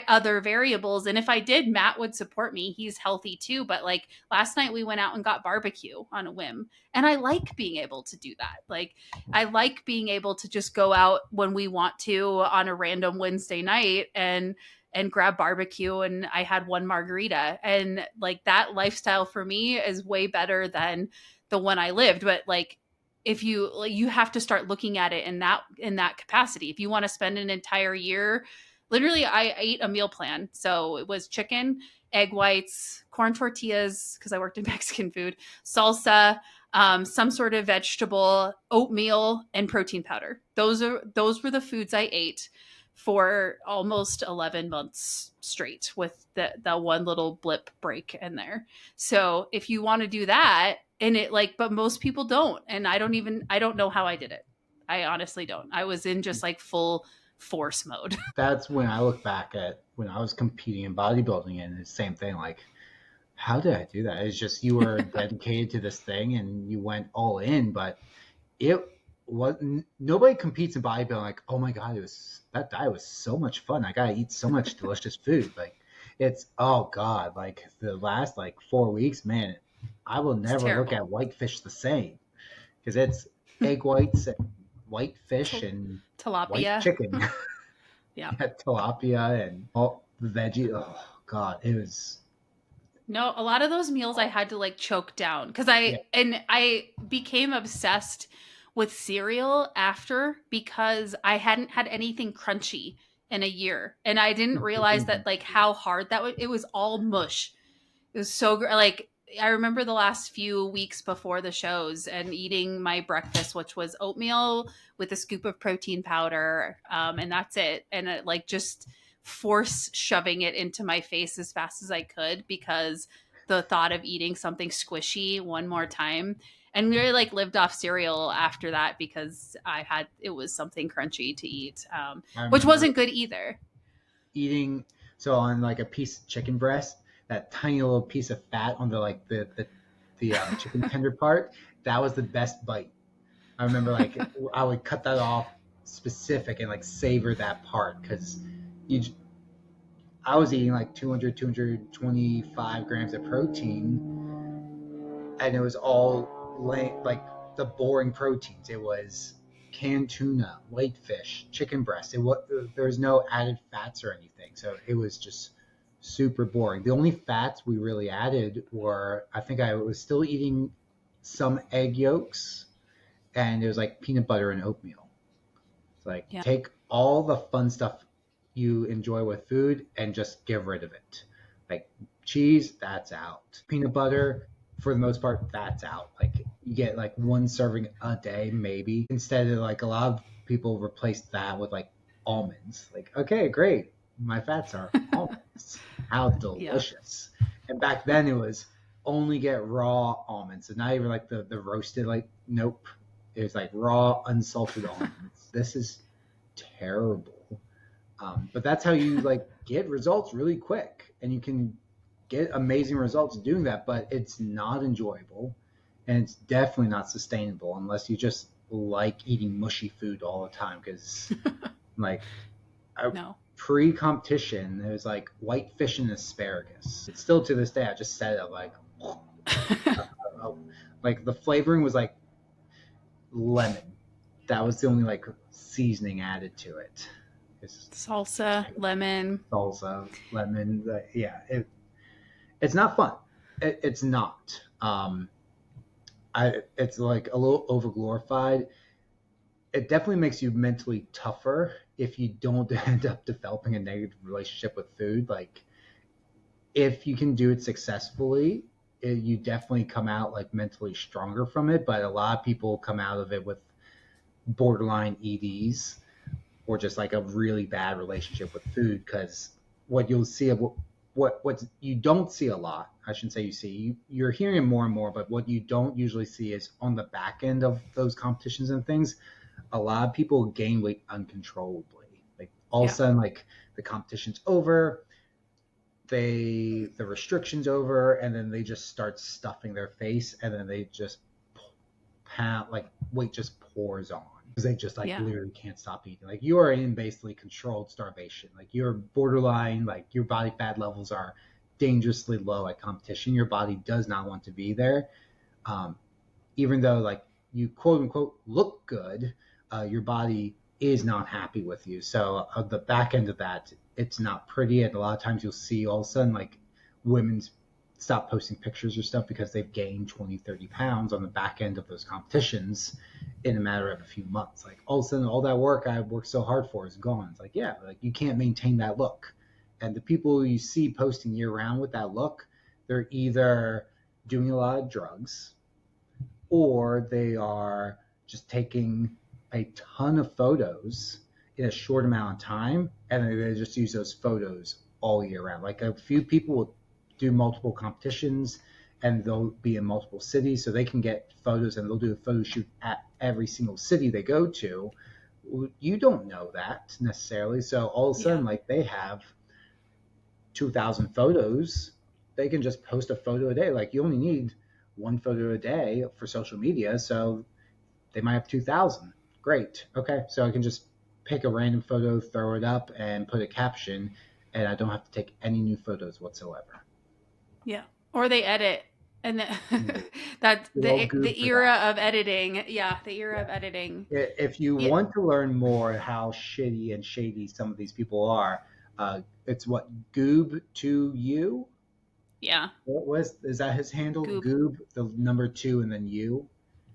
other variables, and if I did, Matt would support me. He's healthy too, but like last night we went out and got barbecue on a whim, and I like being able to do that. Like I like being able to just go out when we want to on a random Wednesday night and grab barbecue, and I had one margarita, and like that lifestyle for me is way better than the one I lived. But like if you have to start looking at it in that capacity. If you want to spend an entire year, literally I ate a meal plan. So it was chicken egg whites, corn tortillas, because I worked in Mexican food, salsa, some sort of vegetable, oatmeal, and protein powder. Those were the foods I ate for almost 11 months straight with the one little blip break in there. So if you want to do that, and it like, but most people don't. And I don't know how I did it. I honestly don't. I was in just like full force mode. That's when I look back at when I was competing in bodybuilding, and it's the same thing. Like, how did I do that? It's just you were dedicated to this thing and you went all in, but it was nobody competes in bodybuilding like, oh my god, it was that diet was so much fun. I gotta eat so much delicious food. Like, it's oh god, like the last like 4 weeks, man, I will It's never look terrible. at whitefish the same because it's egg whites and white fish Til- and white Tilapia. chicken, Yeah. yeah, tilapia and all the veggie. Oh god, it was No, a lot of those meals I had to like choke down because yeah. I became obsessed with cereal after because I hadn't had anything crunchy in a year, and I didn't realize that like how hard that was. It was all mush. It was so like I remember the last few weeks before the shows and eating my breakfast, which was oatmeal with a scoop of protein powder, and that's it. And it, like just force shoving it into my face as fast as I could because the thought of eating something squishy one more time. And really like lived off cereal after that because I had it was something crunchy to eat, I which remember wasn't good either. eating so on like a piece of chicken breast, that tiny little piece of fat on the like the chicken tender part, that was the best bite. I remember like I would cut that off specific and like savor that part because you I was eating like 200 225 grams of protein, and it was all like the boring proteins. It was canned tuna, whitefish, chicken breast. It was there was no added fats or anything, so it was just super boring. The only fats we really added were I think I was still eating some egg yolks, and it was like peanut butter and oatmeal. It's like Yeah. take all the fun stuff you enjoy with food and just get rid of it. Like cheese, that's out. Peanut butter, for the most part, that's out. Like you get like one serving a day, maybe. Instead of like a lot of people replace that with like almonds. Like, okay, great. My fats are almonds. How Yeah. delicious. And back then it was only get raw almonds. So not even like the roasted, like, nope. It was like raw, unsalted almonds. This is terrible. But that's how you like get results really quick, and you can get amazing results doing that. But it's not enjoyable, and it's definitely not sustainable unless you just like eating mushy food all the time. Because like I, No. pre-competition, it was like white fish and asparagus. It's still to this day. I just said it like, like the flavoring was like lemon. That was the only like seasoning added to it. It's Salsa, lemon. salsa, lemon. Yeah, it's not fun. It's not. It's like a little over glorified. It definitely makes you mentally tougher if you don't end up developing a negative relationship with food. Like if you can do it successfully, you definitely come out like mentally stronger from it. But a lot of people come out of it with borderline EDs or just like a really bad relationship with food because what you'll see of what you don't see a lot, I shouldn't say you see, you're hearing it more and more, but what you don't usually see is on the back end of those competitions and things, a lot of people gain weight uncontrollably. Like all of a Yeah. sudden, like the competition's over, the restrictions over, and then they just start stuffing their face, and then they just pound like weight just pours on because they just like Yeah. literally can't stop eating. Like you are in basically controlled starvation. Like you're borderline, like your body fat levels are dangerously low at competition. Your body does not want to be there. Um, Even though like you quote unquote look good, your body is not happy with you. So the back end of that, it's not pretty. And a lot of times you'll see all of a sudden like women's stop posting pictures or stuff because they've gained 20, 30 pounds on the back end of those competitions in a matter of a few months. Like all of a sudden all that work I worked so hard for is gone. It's like, yeah, like you can't maintain that look. And the people you see posting year round with that look, they're either doing a lot of drugs or they are just taking a ton of photos in a short amount of time, and they just use those photos all year round. Like a few people will do multiple competitions and they'll be in multiple cities, so they can get photos and they'll do a photo shoot at every single city they go to. You don't know that necessarily, so all of a Yeah. sudden, like they have 2,000 photos, they can just post a photo a day. Like you only need one photo a day for social media, so they might have 2,000. Great. Okay, so I can just pick a random photo, throw it up, and put a caption, and I don't have to take any new photos whatsoever. Yeah. Or they edit and that Good old the Goob for era that. of editing. Yeah, the era of Yeah. editing. If you Yeah. want to learn more how shitty and shady some of these people are, it's what Goob to you. Yeah. What was is that his handle? Goop. Goob, the number two, and then you.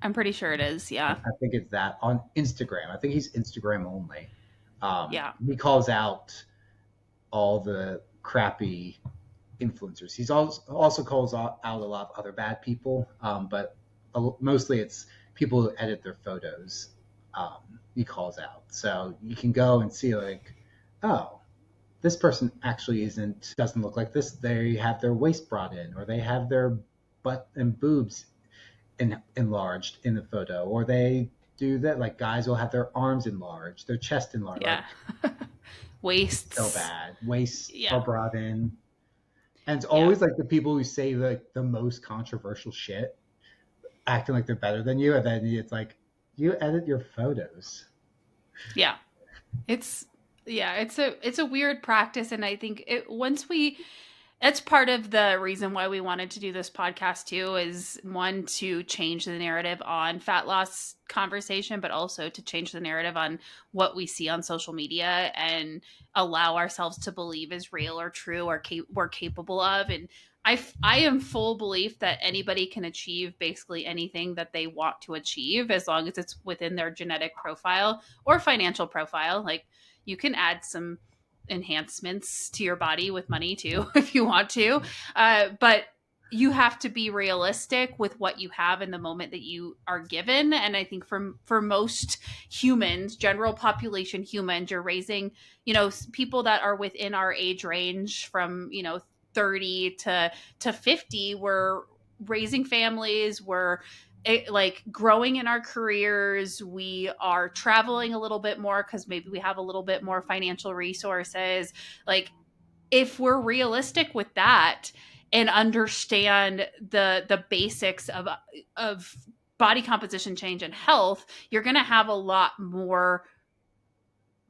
I'm pretty sure it is. Yeah. I think it's that on Instagram. I think he's Instagram only. Yeah. He calls out all the crappy influencers. He's also calls out a lot of other bad people, but mostly it's people who edit their photos. He calls out, so you can go and see like, oh, this person actually isn't doesn't look like this. They have their waist brought in, or they have their butt and boobs enlarged in the photo, or they do that. Like guys will have their arms enlarged, their chest enlarged. Yeah. Like so Wastes. bad. Waists are Yeah. brought in, and it's Yeah. always like the people who say like the most controversial shit, acting like they're better than you, and then it's like you edit your photos. Yeah. It's yeah, it's a weird practice, and I think it once we that's part of the reason why we wanted to do this podcast too, is one, to change the narrative on fat loss conversation, but also to change the narrative on what we see on social media and allow ourselves to believe is real or true or we're capable of. And I am full belief that anybody can achieve basically anything that they want to achieve as long as it's within their genetic profile or financial profile. Like you can add some enhancements to your body with money too if you want to, but you have to be realistic with what you have in the moment that you are given. And I think for most humans, general population humans, you're raising, people that are within our age range from 30 to 50, we're raising families, we're like growing in our careers, we are traveling a little bit more because maybe we have a little bit more financial resources. Like if we're realistic with that and understand the basics of body composition change and health, you're going to have a lot more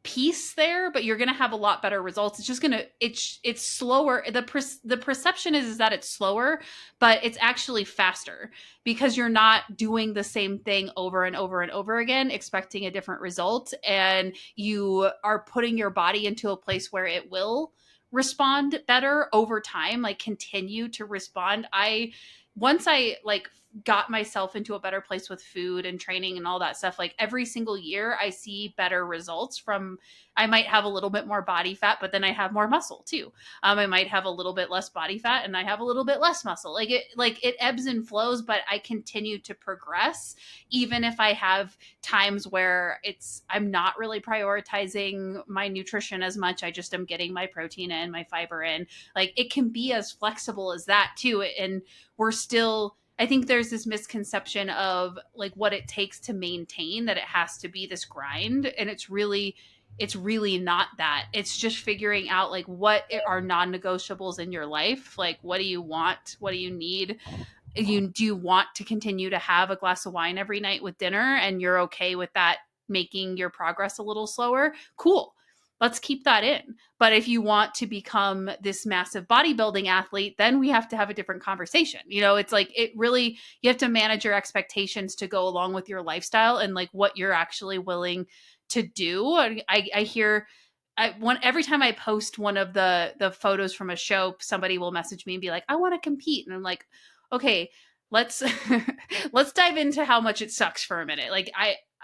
peace there, but you're going to have a lot better results. It's just going to it's slower. The perception is that it's slower, but it's actually faster because you're not doing the same thing over and over and over again expecting a different result, and you are putting your body into a place where it will respond better over time, like continue to respond. I once I like got myself into a better place with food and training and all that stuff, like every single year I see better results from. I might have a little bit more body fat, but then I have more muscle too. I might have a little bit less body fat and I have a little bit less muscle. Like it ebbs and flows, but I continue to progress even if I have times where I'm not really prioritizing my nutrition as much. I just am getting my protein in, my fiber in. Like it can be as flexible as that too. And we're still, I think there's this misconception of like what it takes to maintain, that it has to be this grind, and it's really not that. It's just figuring out like what are non-negotiables in your life. Like what do you want? What do you need? Do you want to continue to have a glass of wine every night with dinner and you're okay with that making your progress a little slower? Cool. Let's keep that in. But if you want to become this massive bodybuilding athlete, then we have to have a different conversation. It's like it really, you have to manage your expectations to go along with your lifestyle and like what you're actually willing to do. I hear every time I post one of the photos from a show, somebody will message me and be like, "I want to compete," and I'm like, "Okay, let's let's dive into how much it sucks for a minute." Like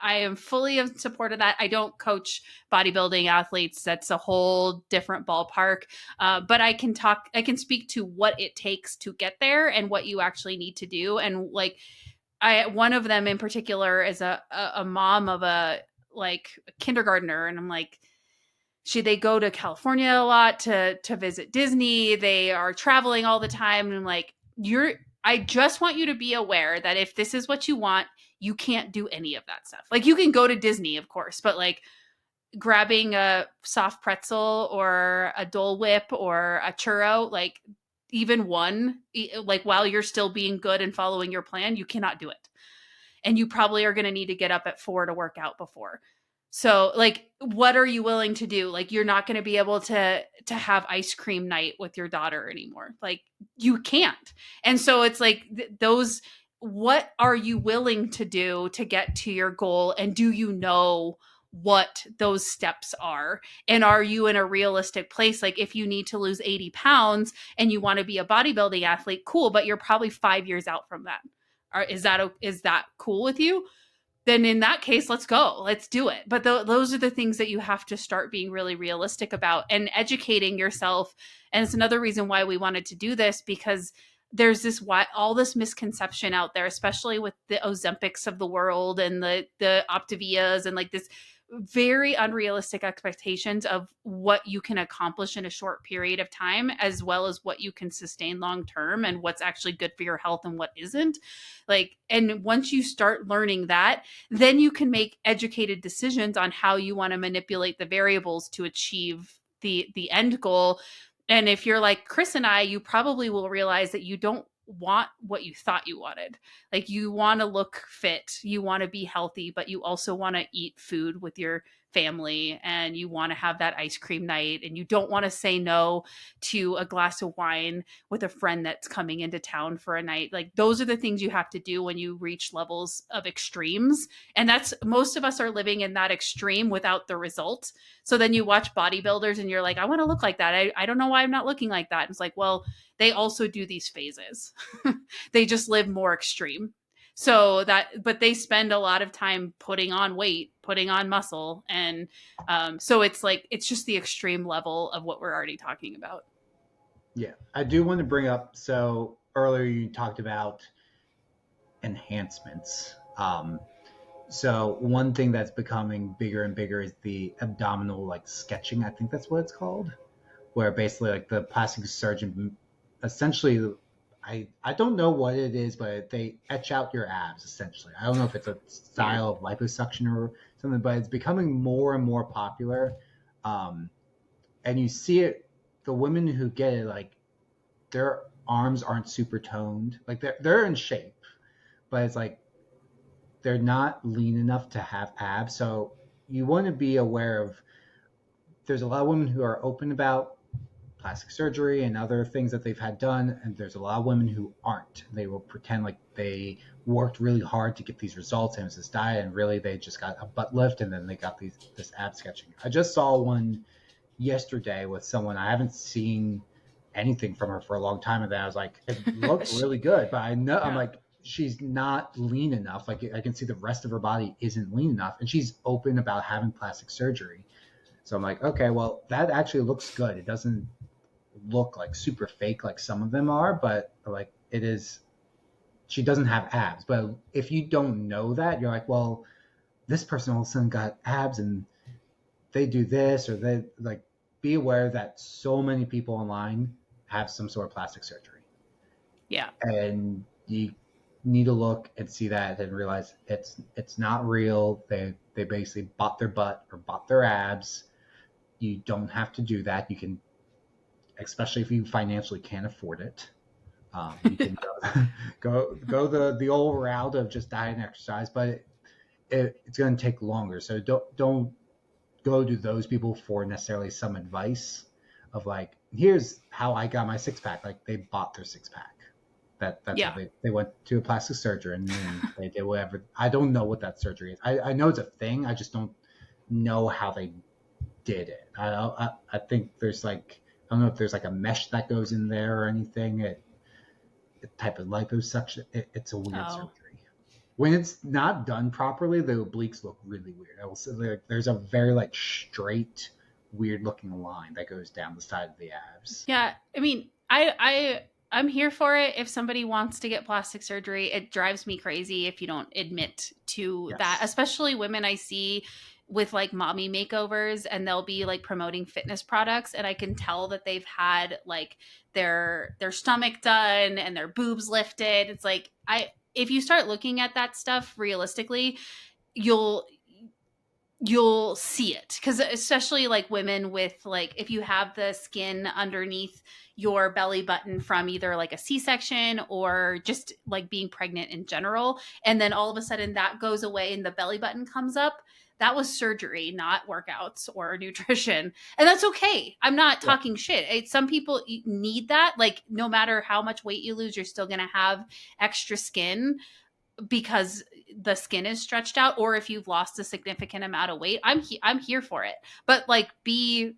I am fully in support of that. I don't coach bodybuilding athletes. That's a whole different ballpark. But I can speak to what it takes to get there and what you actually need to do. And like, one of them in particular is a mom of a like a kindergartner. And I'm like, they go to California a lot to visit Disney. They are traveling all the time. And I'm like, I just want you to be aware that if this is what you want, you can't do any of that stuff. Like, you can go to Disney, of course, but like grabbing a soft pretzel or a Dole Whip or a churro, like even one, like while you're still being good and following your plan, you cannot do it. And you probably are going to need to get up at 4 to work out before. So like, what are you willing to do? Like, you're not going to be able to have ice cream night with your daughter anymore. Like, you can't. And so it's like those, what are you willing to do to get to your goal? And do you know what those steps are? And are you in a realistic place? Like, if you need to lose 80 pounds and you want to be a bodybuilding athlete, cool, but you're probably 5 years out from that. Is that cool with you? Then in that case, let's go. Let's do it. But those are the things that you have to start being really realistic about and educating yourself. And it's another reason why we wanted to do this, because there's all this misconception out there, especially with the Ozempics of the world and the Optavias and like this very unrealistic expectations of what you can accomplish in a short period of time, as well as what you can sustain long term and what's actually good for your health and what isn't. Like, and once you start learning that, then you can make educated decisions on how you want to manipulate the variables to achieve the end goal. And if you're like Chris and I, you probably will realize that you don't want what you thought you wanted. Like, you want to look fit, you want to be healthy, but you also want to eat food with your family, and you want to have that ice cream night, and you don't want to say no to a glass of wine with a friend that's coming into town for a night. Like, those are the things you have to do when you reach levels of extremes. And that's, most of us are living in that extreme without the result. So then you watch bodybuilders and you're like, I want to look like that. I don't know why I'm not looking like that. It's like, well, they also do these phases. They just live more extreme. So that, but they spend a lot of time putting on weight, putting on muscle. And so it's like, it's just the extreme level of what we're already talking about. Yeah, I do want to bring up. So earlier you talked about enhancements. So one thing that's becoming bigger and bigger is the abdominal like sketching. I think that's what it's called, where basically like the plastic surgeon essentially, I don't know what it is, but they etch out your abs essentially. I don't know if it's a Weird. style of liposuction or something, but it's becoming more and more popular. Um, and you see it, the women who get it, like their arms aren't super toned. Like they're in shape, but it's like they're not lean enough to have abs. So you want to be aware of, there's a lot of women who are open about plastic surgery and other things that they've had done, and there's a lot of women who aren't. They will pretend like they worked really hard to get these results and it was this diet, and really they just got a butt lift and then they got this ab sketching. I just saw one yesterday with someone. I haven't seen anything from her for a long time, and then I was like, it looked really good, but I know, I'm Yeah. like, she's not lean enough. Like I can see the rest of her body isn't lean enough, and she's open about having plastic surgery. So I'm like, okay, well, that actually looks good. It doesn't look like super fake like some of them are, but like it is, she doesn't have abs. But if you don't know that, you're like, well, this person all of a sudden got abs and they do this, or they like, be aware that so many people online have some sort of plastic surgery. Yeah. And you need to look and see that and realize it's not real. They basically bought their butt or bought their abs. You don't have to do that. You can, especially if you financially can't afford it. You can go the old route of just diet and exercise, but it's going to take longer. So don't go to those people for necessarily some advice of like, here's how I got my six pack. Like they bought their six pack. That's how Yeah. they went to a plastic surgeon and they did whatever. I don't know what that surgery is. I know it's a thing. I just don't know how they did it. I think there's like, I don't know if there's like a mesh that goes in there or anything. Type of liposuction. It's a weird Oh, surgery. when it's not done properly, the obliques look really weird. I will say, like, there's a very like straight, weird looking line that goes down the side of the abs. Yeah, I mean, I'm here for it. If somebody wants to get plastic surgery, it drives me crazy if you don't admit to that. Yes. Especially women I see with like mommy makeovers, and they'll be like promoting fitness products, and I can tell that they've had like their stomach done and their boobs lifted. It's like I if you start looking at that stuff realistically, you'll you'll see it, because especially like women with like if you have the skin underneath your belly button from either like a c-section or just like being pregnant in general, and then all of a sudden that goes away and the belly button comes up, that was surgery, not workouts or nutrition. And that's okay, I'm not Yeah. talking shit. Some people need that, like no matter how much weight you lose, you're still going to have extra skin because the skin is stretched out, or if you've lost a significant amount of weight. I'm here for it, but like be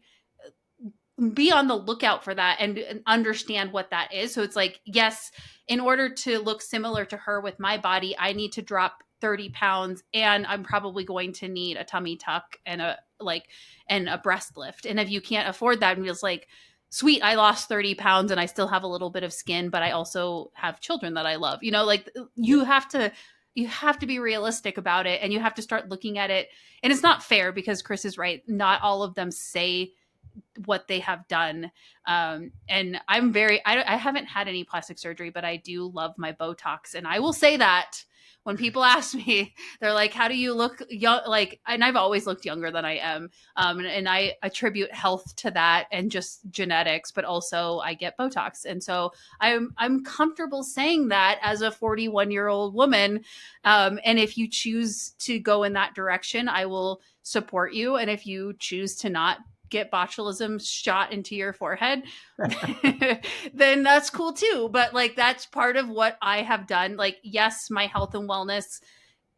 on the lookout for that and understand what that is. So it's like, yes, in order to look similar to her with my body, I need to drop 30 pounds, and I'm probably going to need a tummy tuck and a breast lift. And if you can't afford that, and it's like, sweet, I lost 30 pounds and I still have a little bit of skin, but I also have children that I love. Like Yeah. you have to be realistic about it, and you have to start looking at it. And it's not fair, because Chris is right. Not all of them say what they have done. And I haven't had any plastic surgery, but I do love my Botox. And I will say that when people ask me, they're like, how do you look young? Like, and I've always looked younger than I am. And I attribute health to that and just genetics, but also I get Botox. And so I'm comfortable saying that as a 41-year-old woman. And if you choose to go in that direction, I will support you. And if you choose to not get botulism shot into your forehead, then that's cool too. But like, that's part of what I have done. Like, yes, my health and wellness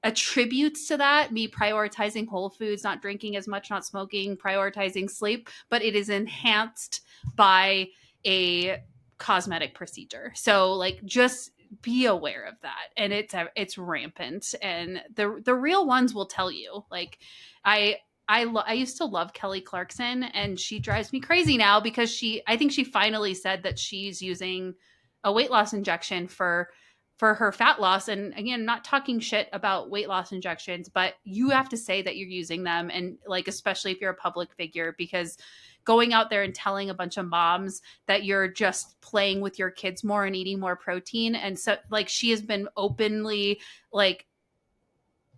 attributes to that, me prioritizing whole foods, not drinking as much, not smoking, prioritizing sleep, but it is enhanced by a cosmetic procedure. So like, just be aware of that. And it's rampant, and the real ones will tell you. Like, I I used to love Kelly Clarkson, and she drives me crazy now because I think she finally said that she's using a weight loss injection for her fat loss. And again, not talking shit about weight loss injections, but you have to say that you're using them. And like, especially if you're a public figure, because going out there and telling a bunch of moms that you're just playing with your kids more and eating more protein. And so like, she has been openly like,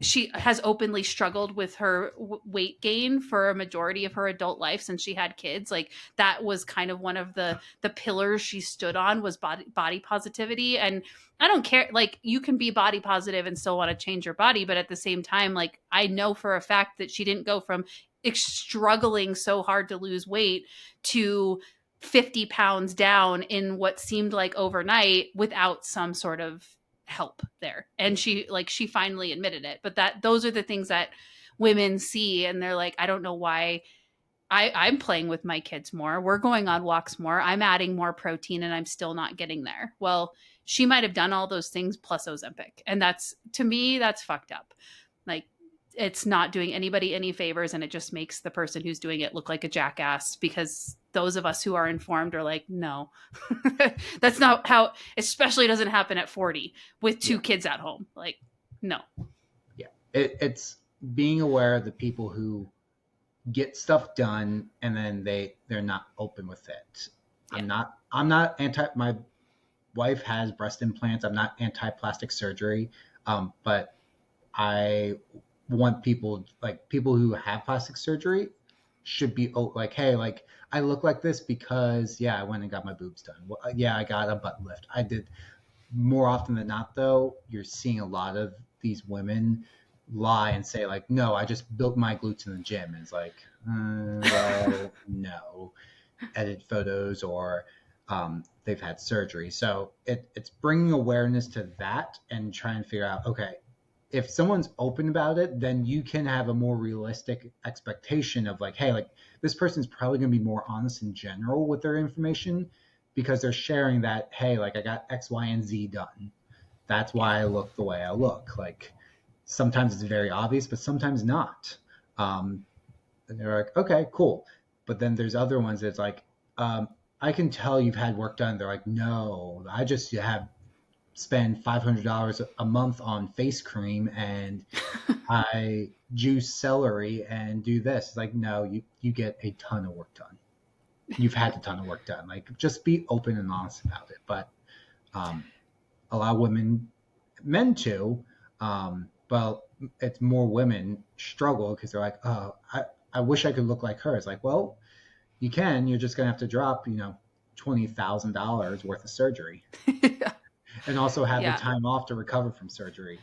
she has openly struggled with her weight gain for a majority of her adult life since she had kids. Like, that was kind of one of the pillars she stood on, was body positivity. And I don't care, like, you can be body positive and still want to change your body, but at the same time, like, I know for a fact that she didn't go from struggling so hard to lose weight to 50 pounds down in what seemed like overnight without some sort of help there. And she finally admitted it. But those are the things that women see, and they're like, I don't know why. I'm playing with my kids more, we're going on walks more, I'm adding more protein, and I'm still not getting there. Well, she might have done all those things plus Ozempic, and that's, to me, that's fucked up. Like, it's not doing anybody any favors, and it just makes the person who's doing it look like a jackass, because those of us who are informed are like, no. That's not how, especially doesn't happen at 40 with two Yeah. kids at home. Like, no. Yeah. It's being aware of the people who get stuff done and then they're not open with it. Yeah. I'm not anti. My wife has breast implants. I'm not anti plastic surgery, but I want people who have plastic surgery should be like, hey, like, I look like this because, yeah, I went and got my boobs done. Well, yeah, I got a butt lift. I did. More often than not, though, you're seeing a lot of these women lie and say, like, no, I just built my glutes in the gym. And it's like, well, no, edit photos, or they've had surgery. So it's bringing awareness to that and trying to figure out, okay, if someone's open about it, then you can have a more realistic expectation of like, hey, like, this person's probably going to be more honest in general with their information because they're sharing that, hey, like, I got X, Y, and Z done. That's Yeah. why I look the way I look. Like sometimes it's very obvious, but sometimes not. Um, and they're like, okay, cool. But then there's other ones that's like, um, I can tell you've had work done. They're like, no, I just have spend $500 a month on face cream and I juice celery and do this. It's like, no, you get a ton of work done. You've had a ton of work done. Like, just be open and honest about it. But um, a lot of women, men too, but it's more women struggle because they're like, oh, I wish I could look like her. It's like, well, you can. You're just gonna have to drop, $20,000 worth of surgery, and also have the Yeah. time off to recover from surgery.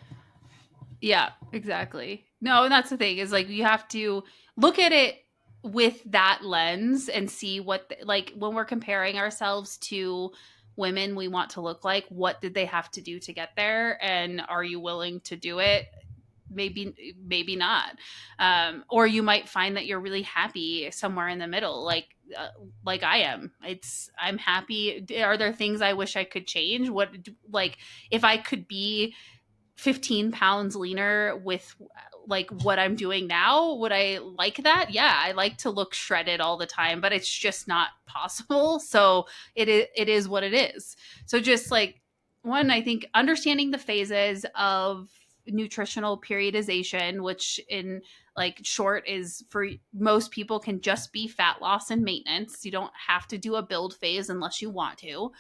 Yeah, exactly. No, and that's the thing is like you have to look at it with that lens and see like when we're comparing ourselves to women we want to look like, what did they have to do to get there and are you willing to do it? Maybe not. Or you might find that you're really happy somewhere in the middle like I am. I'm happy. Are there things I wish I could change? What like if I could be 15 pounds leaner with like what I'm doing now, would I like that? Yeah, I like to look shredded all the time, but it's just not possible. So it is what it is. So just like one, I think understanding the phases of nutritional periodization, which in like short is for most people can just be fat loss and maintenance. You don't have to do a build phase unless you want to,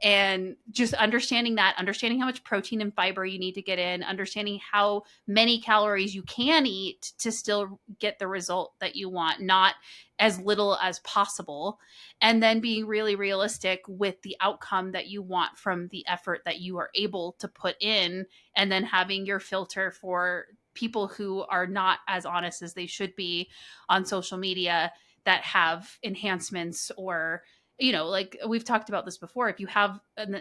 and just understanding that, understanding how much protein and fiber you need to get in, understanding how many calories you can eat to still get the result that you want, not as little as possible, and then being really realistic with the outcome that you want from the effort that you are able to put in, and then having your filter for people who are not as honest as they should be on social media that have enhancements or like we've talked about this before, if you have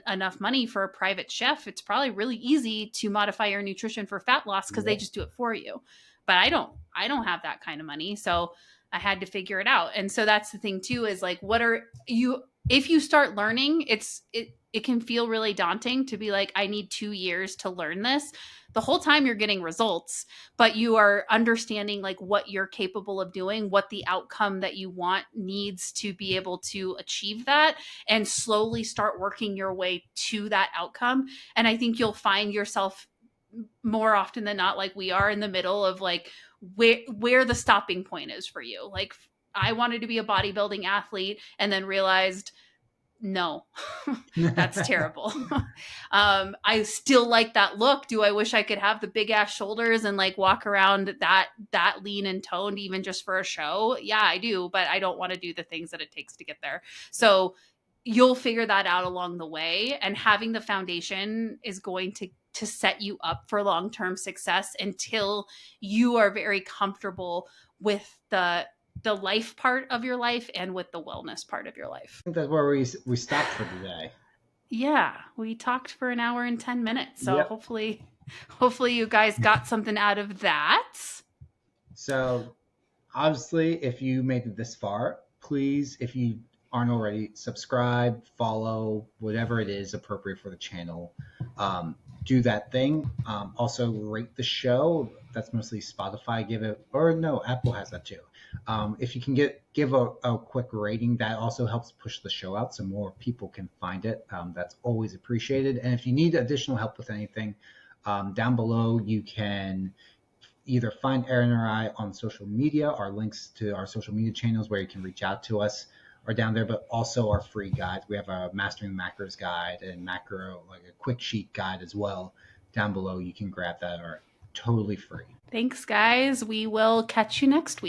enough money for a private chef, it's probably really easy to modify your nutrition for fat loss because they Yep. just do it for you. But I don't have that kind of money, so I had to figure it out. And so that's the thing too, is like, what are you, if you start learning, it can feel really daunting to be like, I need 2 years to learn this. The whole time you're getting results, but you are understanding like what you're capable of doing, what the outcome that you want needs to be able to achieve that, and slowly start working your way to that outcome. And I think you'll find yourself more often than not, like we are, in the middle of like where the stopping point is for you. Like I wanted to be a bodybuilding athlete and then realized no, that's terrible. I still like that look. Do I wish I could have the big ass shoulders and like walk around that lean and toned even just for a show? Yeah, I do, but I don't want to do the things that it takes to get there. So you'll figure that out along the way, and having the foundation is going to set you up for long-term success until you are very comfortable with the life part of your life and with the wellness part of your life. I think that's where we stopped for today. Yeah, we talked for an hour and 10 minutes. So Yep. hopefully you guys got something out of that. So obviously, if you made it this far, please, if you aren't already, subscribe, follow, whatever it is appropriate for the channel. Um, do that thing. Also, rate the show. That's mostly Spotify. Give it, or no, Apple has that too. If you can give a quick rating, that also helps push the show out so more people can find it. That's always appreciated. And if you need additional help with anything, down below you can either find Erin or I on social media. Our links to our social media channels where you can reach out to us are down there, but also our free guides. We have a Mastering Macros guide and macro, like a quick sheet guide as well. Down below, you can grab that, are totally free. Thanks, guys. We will catch you next week.